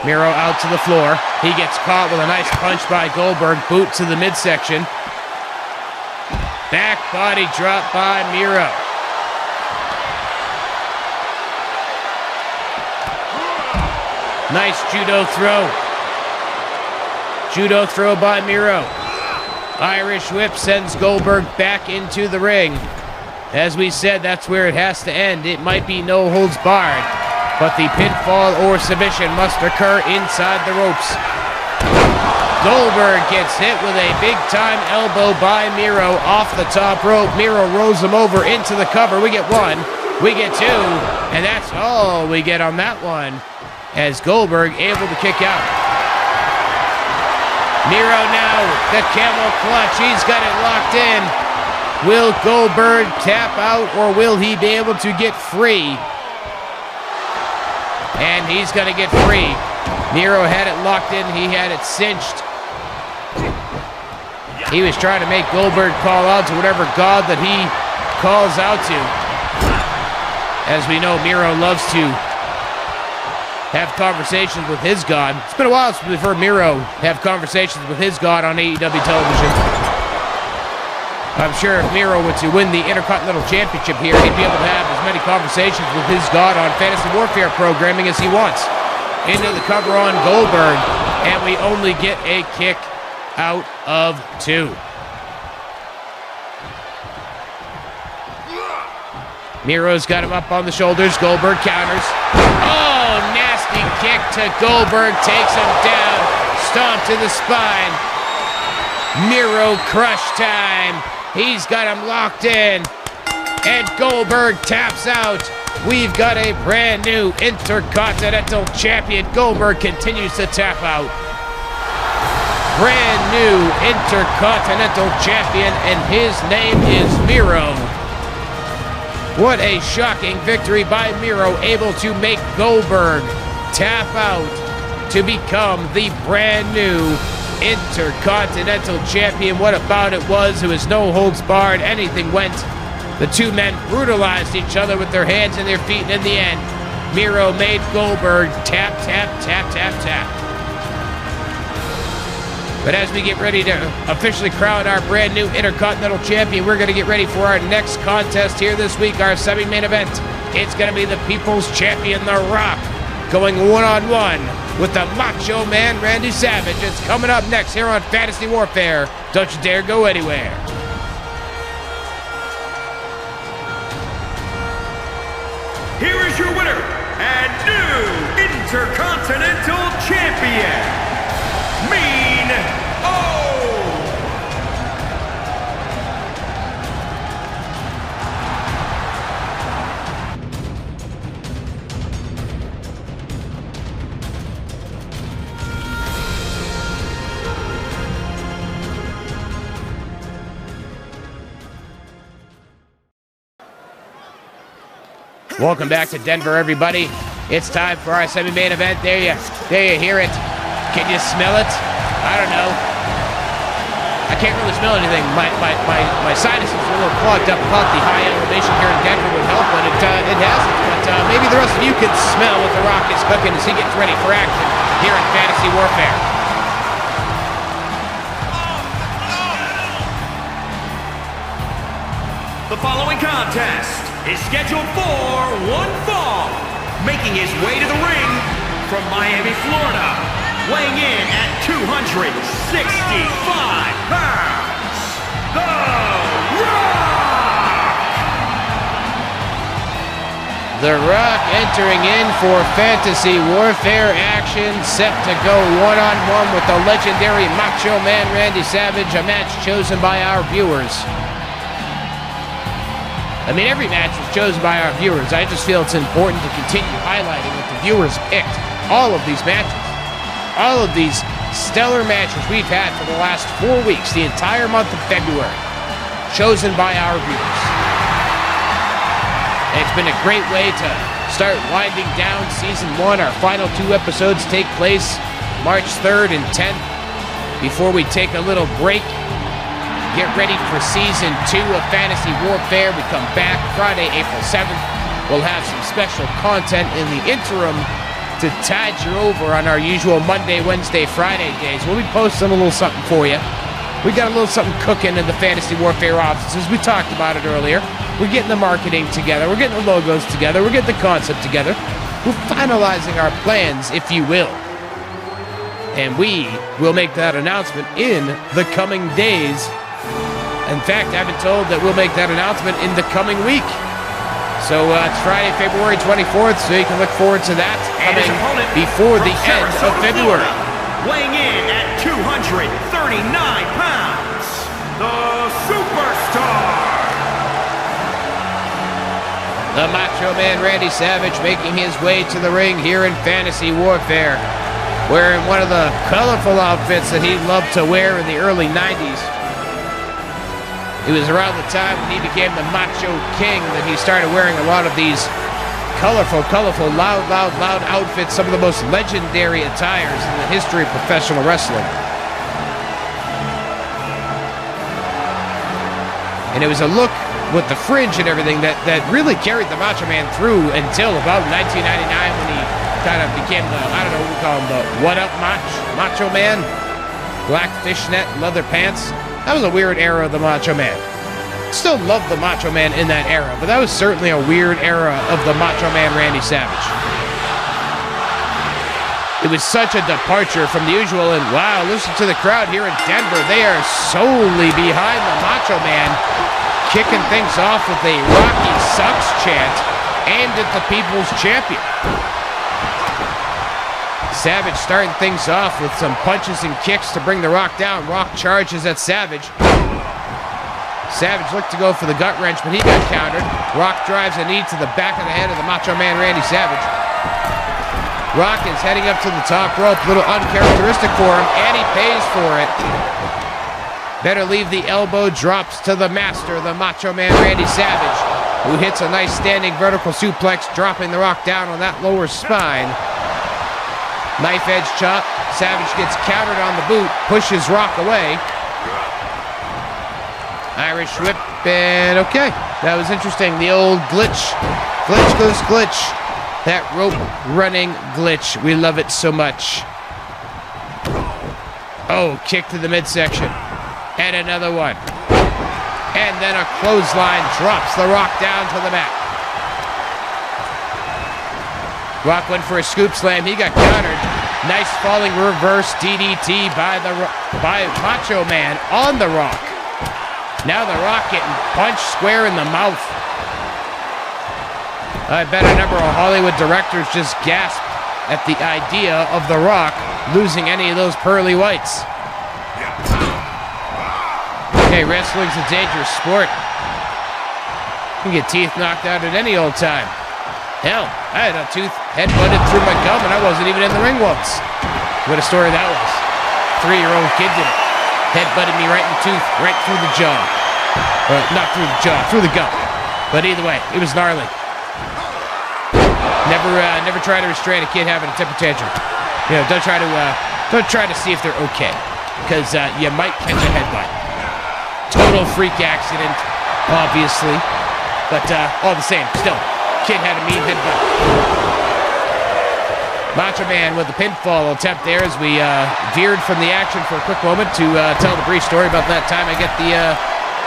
Miro out to the floor. He gets caught with a nice punch by Goldberg. Boot to the midsection. Back body drop by Miro. Nice judo throw. Judo throw by Miro. Irish whip sends Goldberg back into the ring. As we said, that's where it has to end. It might be no holds barred, but the pinfall or submission must occur inside the ropes. Goldberg gets hit with a big-time elbow by Miro off the top rope. Miro rolls him over into the cover. We get one, we get two, and that's all we get on that one, as Goldberg able to kick out. Miro now, the camel clutch. He's got it locked in. Will Goldberg tap out, or will he be able to get free? And he's going to get free. Miro had it locked in. He had it cinched. He was trying to make Goldberg call out to whatever god that he calls out to. As we know, Miro loves to have conversations with his god. It's been a while since we've heard Miro have conversations with his god on AEW television. I'm sure if Miro were to win the Intercontinental Championship here, he'd be able to have as many conversations with his god on Fantasy Warfare programming as he wants. Into the cover on Goldberg, and we only get a kick out of two. Miro's got him up on the shoulders. Goldberg counters. Oh, nasty kick to Goldberg. Takes him down. Stomp to the spine. Miro crush time. He's got him locked in. And Goldberg taps out. We've got a brand new Intercontinental Champion. Goldberg continues to tap out. Brand new Intercontinental Champion, and his name is Miro. What a shocking victory by Miro, able to make Goldberg tap out to become the brand new Intercontinental Champion. What about it was? It was no holds barred. Anything went. The two men brutalized each other with their hands and their feet, and in the end, Miro made Goldberg tap, tap, tap, tap, tap. But as we get ready to officially crown our brand new Intercontinental Champion, we're going to get ready for our next contest here this week, our semi-main event. It's going to be the People's Champion, The Rock, going one-on-one with the Macho Man, Randy Savage. It's coming up next here on Fantasy Warfare. Don't you dare go anywhere. Here is your winner and new Intercontinental Champion, Welcome back to Denver, everybody. It's time for our semi-main event. There you hear it. Can you smell it? I don't know. I can't really smell anything. My sinuses are a little clogged up. About the high elevation here in Denver would help, but it hasn't. But maybe the rest of you can smell what The Rock is cooking as he gets ready for action here in Fantasy Warfare. The following contest is scheduled for one fall. Making his way to the ring from Miami, Florida, weighing in at 265 pounds, The Rock! The Rock entering in for Fantasy Warfare action, set to go one-on-one with the legendary Macho Man Randy Savage, a match chosen by our viewers. I mean, every match is chosen by our viewers. I just feel it's important to continue highlighting what the viewers picked. All of these matches. All of these stellar matches we've had for the last 4 weeks, the entire month of February, chosen by our viewers. And it's been a great way to start winding down Season 1. Our final 2 episodes take place March 3rd and 10th. Before we take a little break, get ready for Season 2 of Fantasy Warfare. We come back Friday, April 7th. We'll have some special content in the interim to tide you over on our usual Monday, Wednesday, Friday days. We'll be posting a little something for you. We got a little something cooking in the Fantasy Warfare offices. We talked about it earlier. We're getting the marketing together. We're getting the logos together. We're getting the concept together. We're finalizing our plans, if you will. And we will make that announcement in the coming days. In fact, I've been told that we'll make that announcement in the coming week. So it's Friday, February 24th, so you can look forward to that coming before the end of February. Florida, weighing in at 239 pounds, the Superstar! The Macho Man Randy Savage making his way to the ring here in Fantasy Warfare, wearing one of the colorful outfits that he loved to wear in the early 90s. It was around the time when he became the Macho King that he started wearing a lot of these colorful, loud outfits, some of the most legendary attires in the history of professional wrestling. And it was a look with the fringe and everything that really carried the Macho Man through until about 1999 when he kind of became the, I don't know what we call him, the what-up Macho Man. Black fishnet, leather pants. That was a weird era of the Macho Man. Still love the Macho Man in that era, but that was certainly a weird era of the Macho Man Randy Savage. It was such a departure from the usual, and wow, listen to the crowd here in Denver. They are solely behind the Macho Man, kicking things off with a Rocky Sucks chant aimed at the People's Champion. Savage starting things off with some punches and kicks to bring The Rock down. Rock charges at Savage. Savage looked to go for the gut wrench, but he got countered. Rock drives a knee to the back of the head of the Macho Man Randy Savage. Rock is heading up to the top rope, a little uncharacteristic for him, and he pays for it. Better leave the elbow drops to the master, the Macho Man Randy Savage, who hits a nice standing vertical suplex, dropping The Rock down on that lower spine. Knife edge chop. Savage gets countered on the boot, pushes Rock away. Irish whip, and okay. That was interesting. The old glitch. Glitch. That rope running glitch. We love it so much. Oh, kick to the midsection. And another one. And then a clothesline drops The Rock down to the mat. Rock went for a scoop slam. He got countered. Nice falling reverse DDT by Macho Man on The Rock. Now The Rock getting punched square in the mouth. I bet a number of Hollywood directors just gasped at the idea of The Rock losing any of those pearly whites. Hey, wrestling's a dangerous sport. You can get teeth knocked out at any old time. Hell, I had a tooth headbutted through my gum and I wasn't even in the ring once. What a story that was. 3-year-old kid did it. Headbutted me right in the tooth, right through the jaw. Not through the jaw, through the gum. But either way, it was gnarly. Never try to restrain a kid having a temper tantrum. You know, don't try to see if they're okay, because you might catch a headbutt. Total freak accident, obviously, but all the same, still, kid had a mean headbutt. Macho Man with the pinfall attempt there as we veered from the action for a quick moment to tell the brief story about that time I get the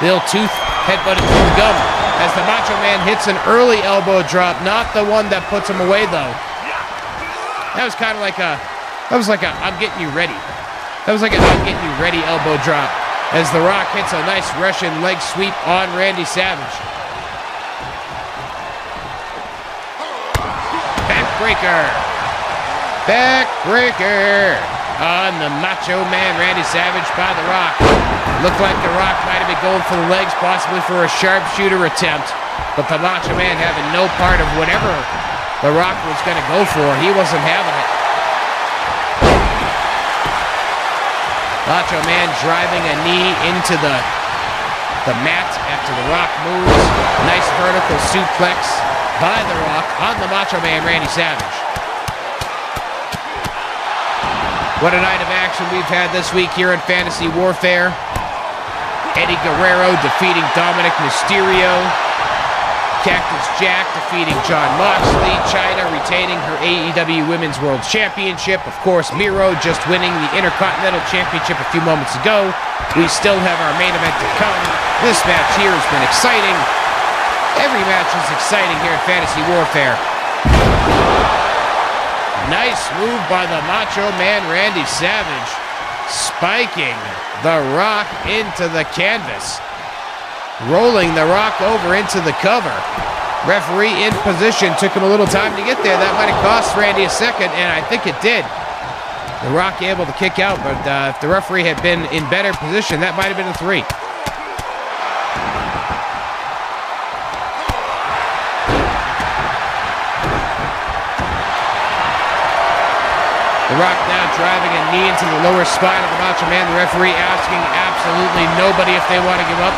little tooth headbutted through the gum as the Macho Man hits an early elbow drop, not the one that puts him away though. That was kind of like a I'm getting you ready. That was like a I'm getting you ready elbow drop as The Rock hits a nice Russian leg sweep on Randy Savage. Backbreaker. Backbreaker on the Macho Man Randy Savage by The Rock. Looked like The Rock might have been going for the legs, possibly for a sharpshooter attempt, but the Macho Man having no part of whatever The Rock was going to go for. He wasn't having it. Macho Man driving a knee into the mat after The Rock moves. Nice vertical suplex by The Rock on the Macho Man Randy Savage. What a night of action we've had this week here in Fantasy Warfare. Eddie Guerrero defeating Dominik Mysterio. Cactus Jack defeating John Moxley. Chyna retaining her AEW Women's World Championship. Of course, Miro just winning the Intercontinental Championship a few moments ago. We still have our main event to come. This match here has been exciting. Every match is exciting here in Fantasy Warfare. Nice move by the Macho Man Randy Savage, spiking The Rock into the canvas, rolling The Rock over into the cover. Referee in position, took him a little time to get there. That might have cost Randy a second, and I think it did. The Rock able to kick out, but if the referee had been in better position, that might have been a 3. The Rock now driving a knee into the lower spine of the Macho Man. The referee asking absolutely nobody if they want to give up.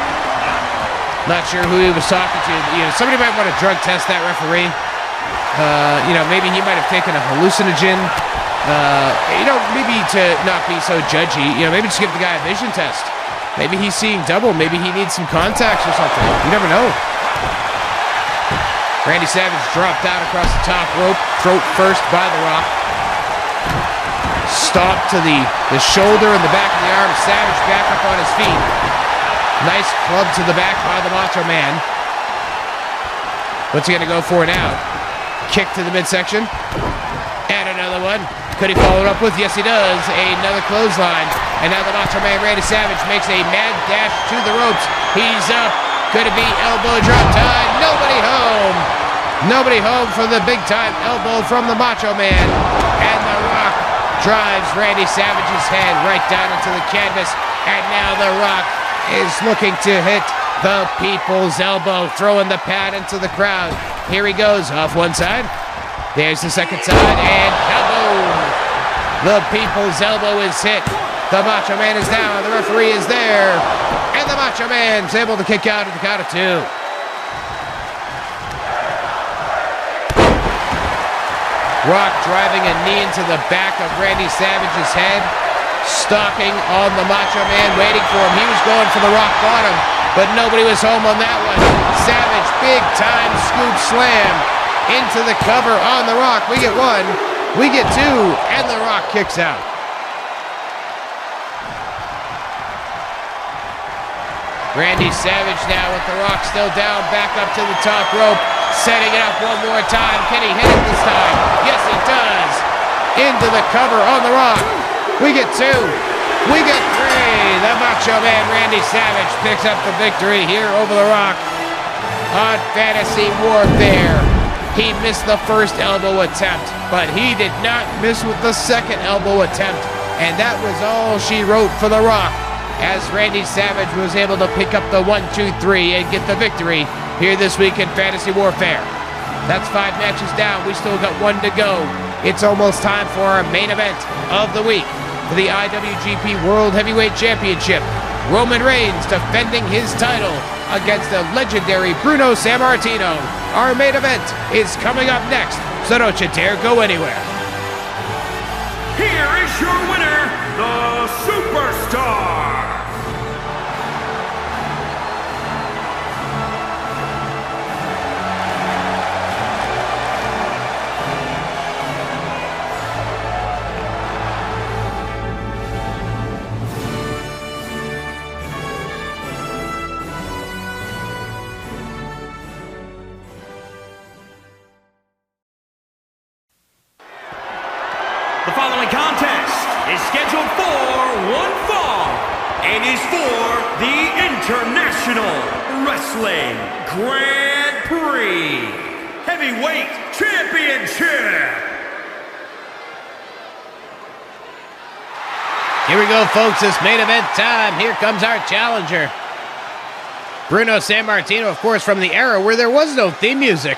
Not sure who he was talking to. You know, somebody might want to drug test that referee. You know, maybe he might have taken a hallucinogen. You know, maybe to not be so judgy. You know, maybe just give the guy a vision test. Maybe he's seeing double. Maybe he needs some contacts or something. You never know. Randy Savage dropped down across the top rope. Throat first by The Rock. Stomp to the shoulder and the back of the arm. Savage back up on his feet. Nice club to the back by the Macho Man. What's he going to go for now? Kick to the midsection. And another one. Could he follow it up with? Yes, he does. Another clothesline. And now the Macho Man Randy Savage makes a mad dash to the ropes. He's up. Could it be elbow drop time? Nobody home. Nobody home for the big time elbow from the Macho Man. And The Rock drives Randy Savage's head right down into the canvas. And now The Rock is looking to hit the People's Elbow, throwing the pad into the crowd. Here he goes, off one side. There's the second side, and kaboom! The People's Elbow is hit. The Macho Man is down. The referee is there. And the Macho Man's able to kick out at the count of 2. Rock driving a knee into the back of Randy Savage's head. Stalking on the Macho Man, waiting for him. He was going for the rock bottom, but nobody was home on that one. Savage, big time scoop slam into the cover on The Rock. We get 1, we get 2, and The Rock kicks out. Randy Savage now with The Rock still down, back up to the top rope, setting it up one more time. Can he hit it this time? Yes, he does. Into the cover on The Rock. We get 2. We get 3. The Macho Man Randy Savage picks up the victory here over The Rock on Fantasy Warfare. He missed the first elbow attempt, but he did not miss with the second elbow attempt. And that was all she wrote for The Rock, as Randy Savage was able to pick up the 1, 2, 3 and get the victory here this week in Fantasy Warfare. That's 5 matches down. We still got 1 to go. It's almost time for our main event of the week. For the IWGP World Heavyweight Championship, Roman Reigns defending his title against the legendary Bruno Sammartino. Our main event is coming up next, So don't you dare go anywhere. Here is your winner, the Superstar. The following contest is scheduled for one fall and is for the International Wrestling Grand Prix Heavyweight Championship. Here we go, folks. It's main event time. Here comes our challenger. Bruno Sammartino, of course, from the era where there was no theme music.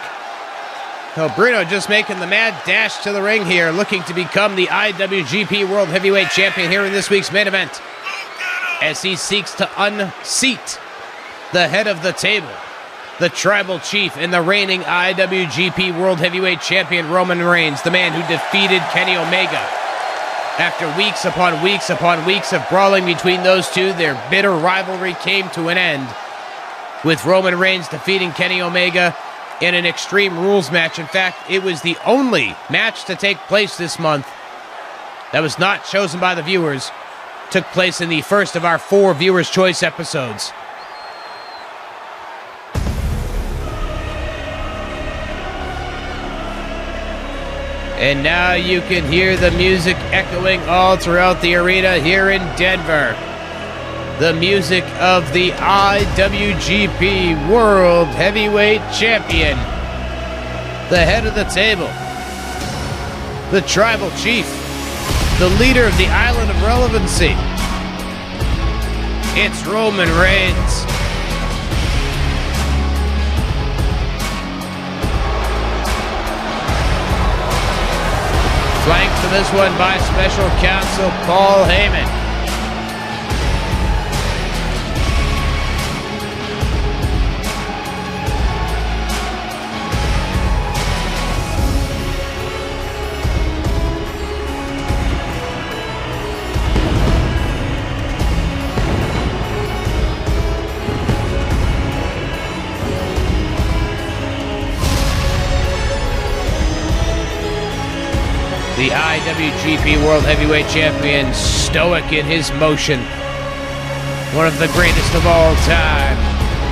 So Bruno just making the mad dash to the ring here, looking to become the IWGP World Heavyweight Champion here in this week's main event, as he seeks to unseat the head of the table, the Tribal Chief and the reigning IWGP World Heavyweight Champion Roman Reigns, the man who defeated Kenny Omega. After weeks upon weeks upon weeks of brawling between those two, their bitter rivalry came to an end, with Roman Reigns defeating Kenny Omega in an Extreme Rules match. In fact, it was the only match to take place this month that was not chosen by the viewers. Took place in the first of our 4 Viewers' Choice episodes. And now you can hear the music echoing all throughout the arena here in Denver. The music of the IWGP World Heavyweight Champion, the head of the table, the Tribal Chief, the leader of the Island of Relevancy. It's Roman Reigns. Flanked for this one by Special Counsel Paul Heyman. The IWGP World Heavyweight Champion, stoic in his motion. One of the greatest of all time,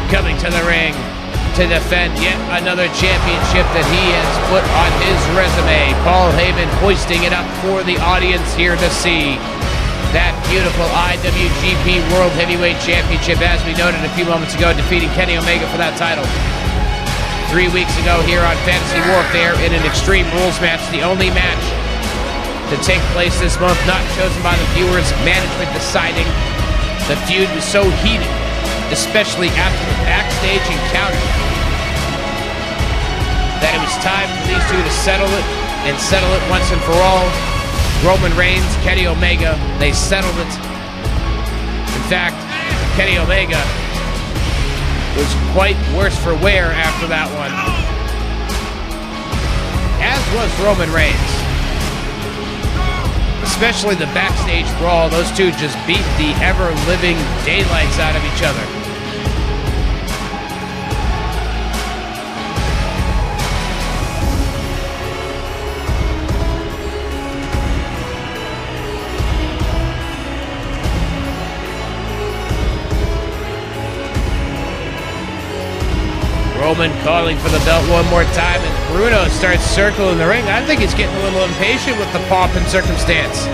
coming to the ring to defend yet another championship that he has put on his resume. Paul Heyman hoisting it up for the audience here to see. That beautiful IWGP World Heavyweight Championship, as we noted a few moments ago, defeating Kenny Omega for that title. 3 weeks ago here on Fantasy Warfare in an Extreme Rules match, the only match to take place this month, not chosen by the viewers, management deciding. The feud was so heated, especially after the backstage encounter, that it was time for these two to settle it, and settle it once and for all. Roman Reigns, Kenny Omega, they settled it. In fact, Kenny Omega was quite worse for wear after that one, as was Roman Reigns. Especially the backstage brawl, those two just beat the ever-living daylights out of each other. Roman calling for the belt one more time, and Bruno starts circling the ring. I think he's getting a little impatient with the pomp and circumstance.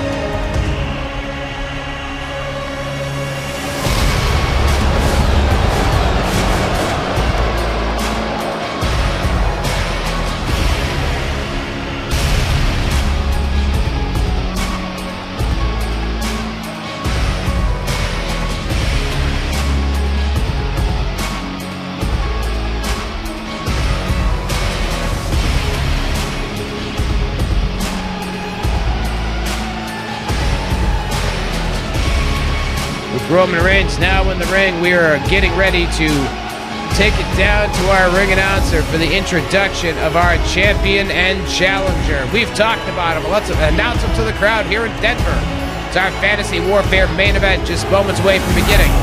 Roman Reigns now in the ring. We are getting ready to take it down to our ring announcer for the introduction of our champion and challenger. We've talked about him. Let's announce him to the crowd here in Denver. It's our Fantasy Warfare main event, just moments away from beginning.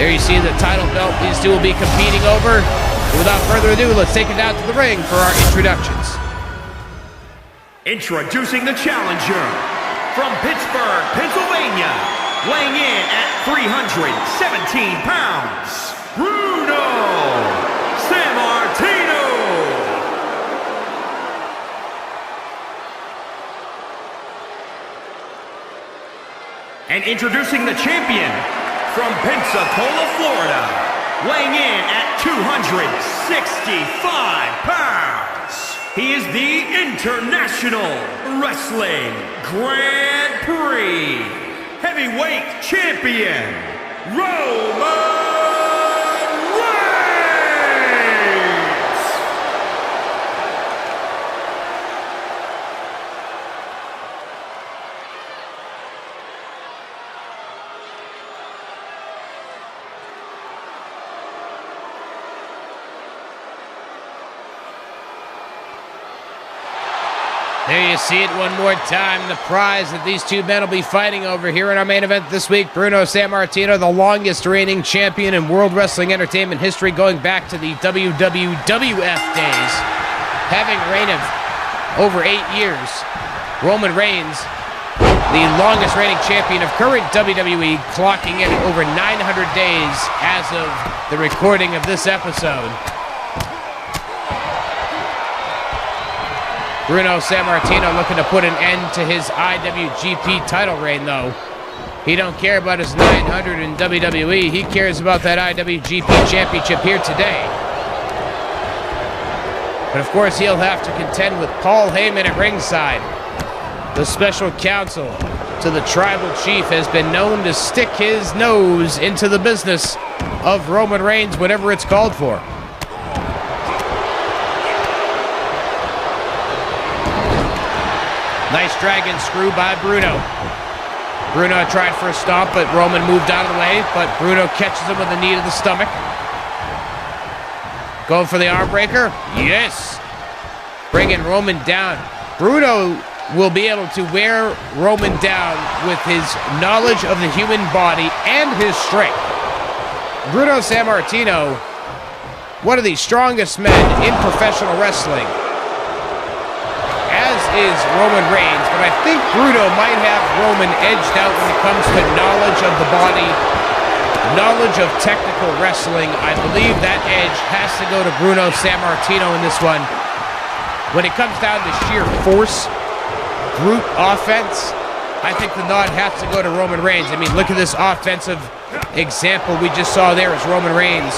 There you see the title belt these two will be competing over. Without further ado, let's take it down to the ring for our introductions. Introducing the challenger from Pittsburgh, Pennsylvania, weighing in at 317 pounds, Bruno Sammartino. And introducing the champion from Pensacola, Florida, weighing in at 265 pounds. He is the International Wrestling Grand Prix Heavyweight Champion, Roman There you see it one more time. The prize that these two men will be fighting over here in our main event this week. Bruno Sammartino, the longest reigning champion in World Wrestling Entertainment history, going back to the WWF days, having a reign of over 8 years. Roman Reigns, the longest reigning champion of current WWE, clocking in over 900 days as of the recording of this episode. Bruno Sammartino looking to put an end to his IWGP title reign, though. He don't care about his 900 in WWE. He cares about that IWGP championship here today. But of course, he'll have to contend with Paul Heyman at ringside. The special counsel to the tribal chief has been known to stick his nose into the business of Roman Reigns whenever it's called for. Nice dragon screw by Bruno. Bruno tried for a stomp, but Roman moved out of the way, but Bruno catches him with a knee to the stomach. Going for the arm breaker? Yes! Bringing Roman down. Bruno will be able to wear Roman down with his knowledge of the human body and his strength. Bruno Sammartino, one of the strongest men in professional wrestling, as is Roman Reigns, but I think Bruno might have Roman edged out when it comes to knowledge of the body, knowledge of technical wrestling. I believe that edge has to go to Bruno Sammartino in this one. When it comes down to sheer force, brute offense, I think the nod has to go to Roman Reigns. I mean, look at this offensive example we just saw there as Roman Reigns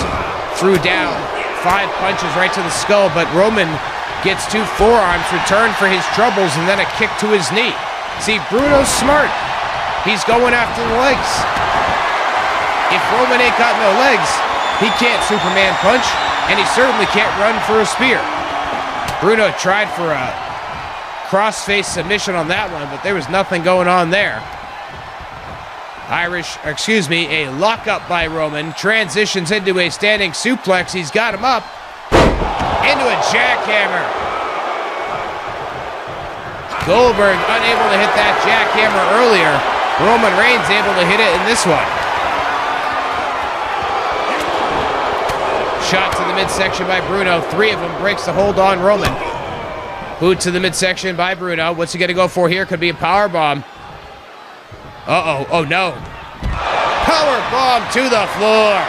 threw down 5 punches right to the skull, but Roman gets 2 forearms, return for his troubles, and then a kick to his knee. See, Bruno's smart. He's going after the legs. If Roman ain't got no legs, he can't Superman punch, and he certainly can't run for a spear. Bruno tried for a cross-face submission on that one, but there was nothing going on there. A lockup by Roman, transitions into a standing suplex. He's got him up. Into a jackhammer. Goldberg unable to hit that jackhammer earlier. Roman Reigns able to hit it in this one. Shot to the midsection by Bruno. 3 of them, breaks the hold on Roman. Boot to the midsection by Bruno. What's he going to go for here? Could be a powerbomb. Uh-oh. Oh, no. Powerbomb to the floor.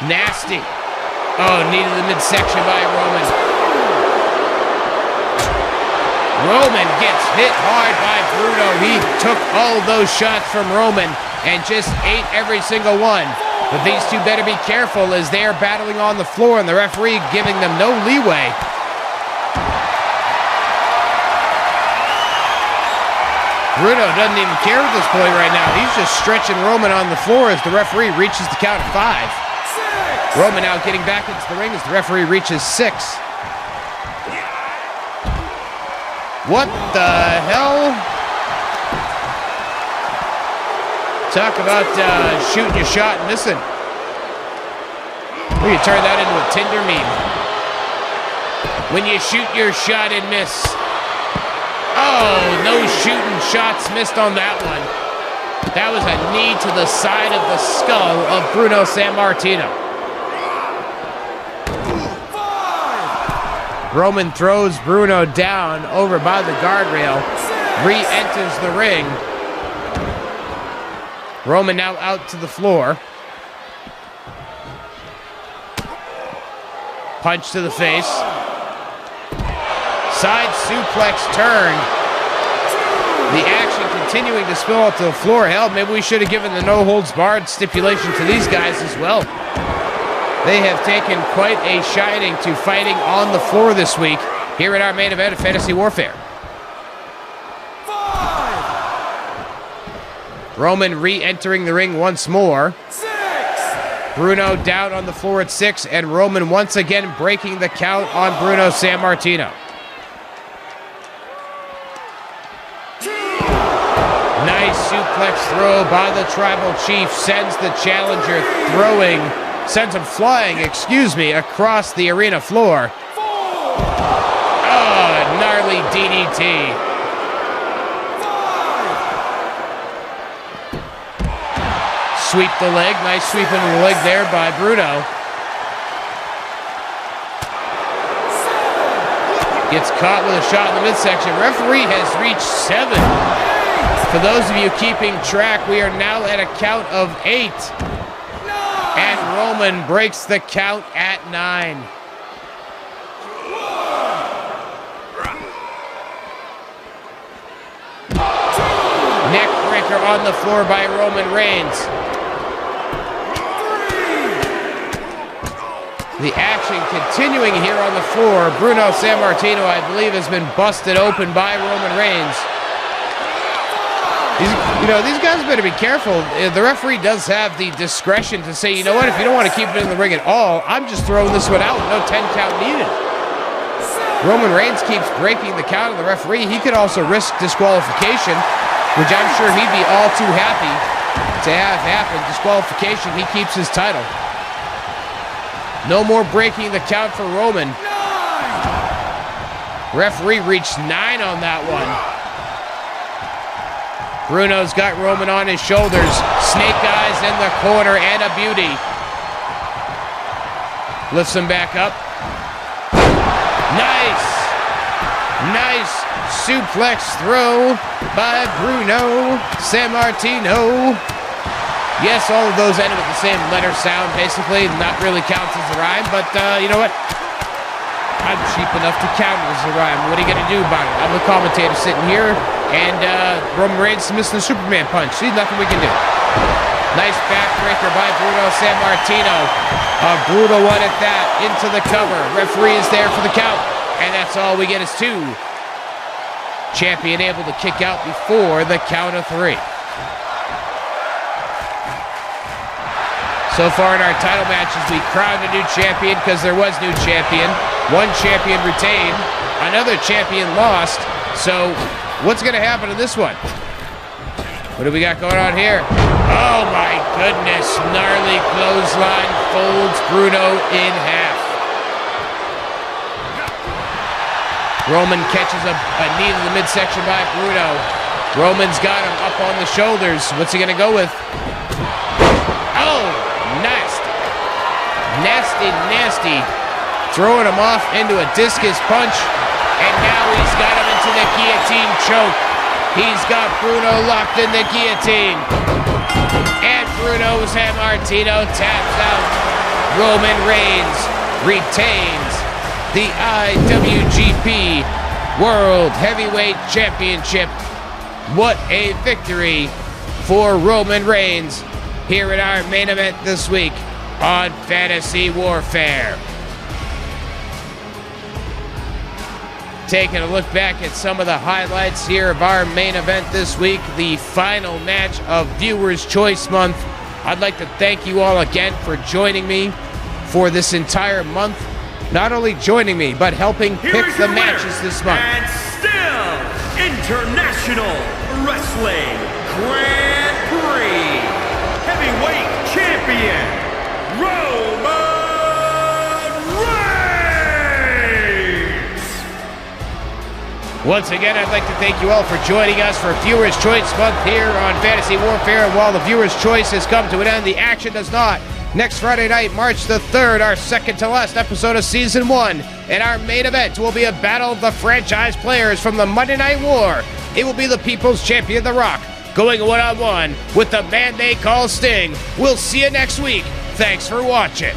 Nasty. Oh, knee to the midsection by Roman. Roman gets hit hard by Bruno. He took all those shots from Roman and just ate every single one. But these two better be careful as they are battling on the floor and the referee giving them no leeway. Bruno doesn't even care at this point right now. He's just stretching Roman on the floor as the referee reaches the count of 5. Roman now getting back into the ring as the referee reaches 6. What the hell? Talk about shooting your shot and missing. We can turn that into a Tinder meme. When you shoot your shot and miss. Oh, no shooting shots missed on that one. That was a knee to the side of the skull of Bruno Sammartino. Roman throws Bruno down over by the guardrail. Re-enters the ring. Roman now out to the floor. Punch to the face. Side suplex turn. The action continuing to spill out to the floor. Hell, maybe we should have given the no-holds-barred stipulation to these guys as well. They have taken quite a shining to fighting on the floor this week here in our main event of Fantasy Warfare. Roman re-entering the ring once more. 6. Bruno down on the floor at 6, and Roman once again breaking the count on Bruno Sammartino. 2. Nice suplex throw by the Tribal Chief. Sends the challenger sends him flying, across the arena floor. 4. Oh, gnarly DDT. 5. Sweep the leg. Nice sweep into the leg there by Bruno. 7. Gets caught with a shot in the midsection. Referee has reached 7. For those of you keeping track, we are now at a count of 8. 9. And Roman breaks the count at 9. Neck breaker on the floor by Roman Reigns. 3. The action continuing here on the floor. Bruno Sammartino, I believe, has been busted open by Roman Reigns. These guys better be careful. The referee does have the discretion to say, you know what, if you don't want to keep it in the ring at all, I'm just throwing this one out. No 10 count needed. Roman Reigns keeps breaking the count of the referee. He could also risk disqualification, which I'm sure he'd be all too happy to have happen. Disqualification, he keeps his title. No more breaking the count for Roman. 9. Referee reached 9 on that one. Bruno's got Roman on his shoulders. Snake eyes in the corner and a beauty. Lifts him back up. Nice! Nice suplex throw by Bruno Sammartino. Yes, all of those ended with the same letter sound, basically. Not really counts as a rhyme, but you know what? I'm cheap enough to count it as a rhyme. What are you going to do about it? I'm the commentator sitting here, and Roman Reigns missing the Superman punch. See, nothing we can do. Nice backbreaker by Bruno Sammartino. A brutal one at that, into the cover. Referee is there for the count, and that's all we get is 2. Champion able to kick out before the count of 3. So far in our title matches, we crowned a new champion because there was new champion. One champion retained, another champion lost. So what's going to happen in this one? What do we got going on here? Oh my goodness, gnarly clothesline folds Bruno in half. Roman catches a knee to the midsection by Bruno. Roman's got him up on the shoulders. What's he going to go with? Oh, nasty. Nasty, nasty. Throwing him off into a discus punch. And now he's got him into the guillotine choke. He's got Bruno locked in the guillotine. And Bruno Sammartino taps out. Roman Reigns retains the IWGP World Heavyweight Championship. What a victory for Roman Reigns here in our main event this week on Fantasy Warfare. Taking a look back at some of the highlights here of our main event this week, the final match of Viewers' Choice Month. I'd like to thank you all again for joining me for this entire month. Not only joining me, but helping pick the matches this month. And still, International Wrestling Grand Prix Champion, Roman Reigns! Once again, I'd like to thank you all for joining us for Viewer's Choice Month here on Fantasy Warfare. And while the Viewer's Choice has come to an end, the action does not. Next Friday night, March the 3rd, our second to last episode of Season 1. And our main event will be a battle of the franchise players from the Monday Night War. It will be the People's Champion, The Rock, going one-on-one with the man they call Sting. We'll see you next week. Thanks for watching.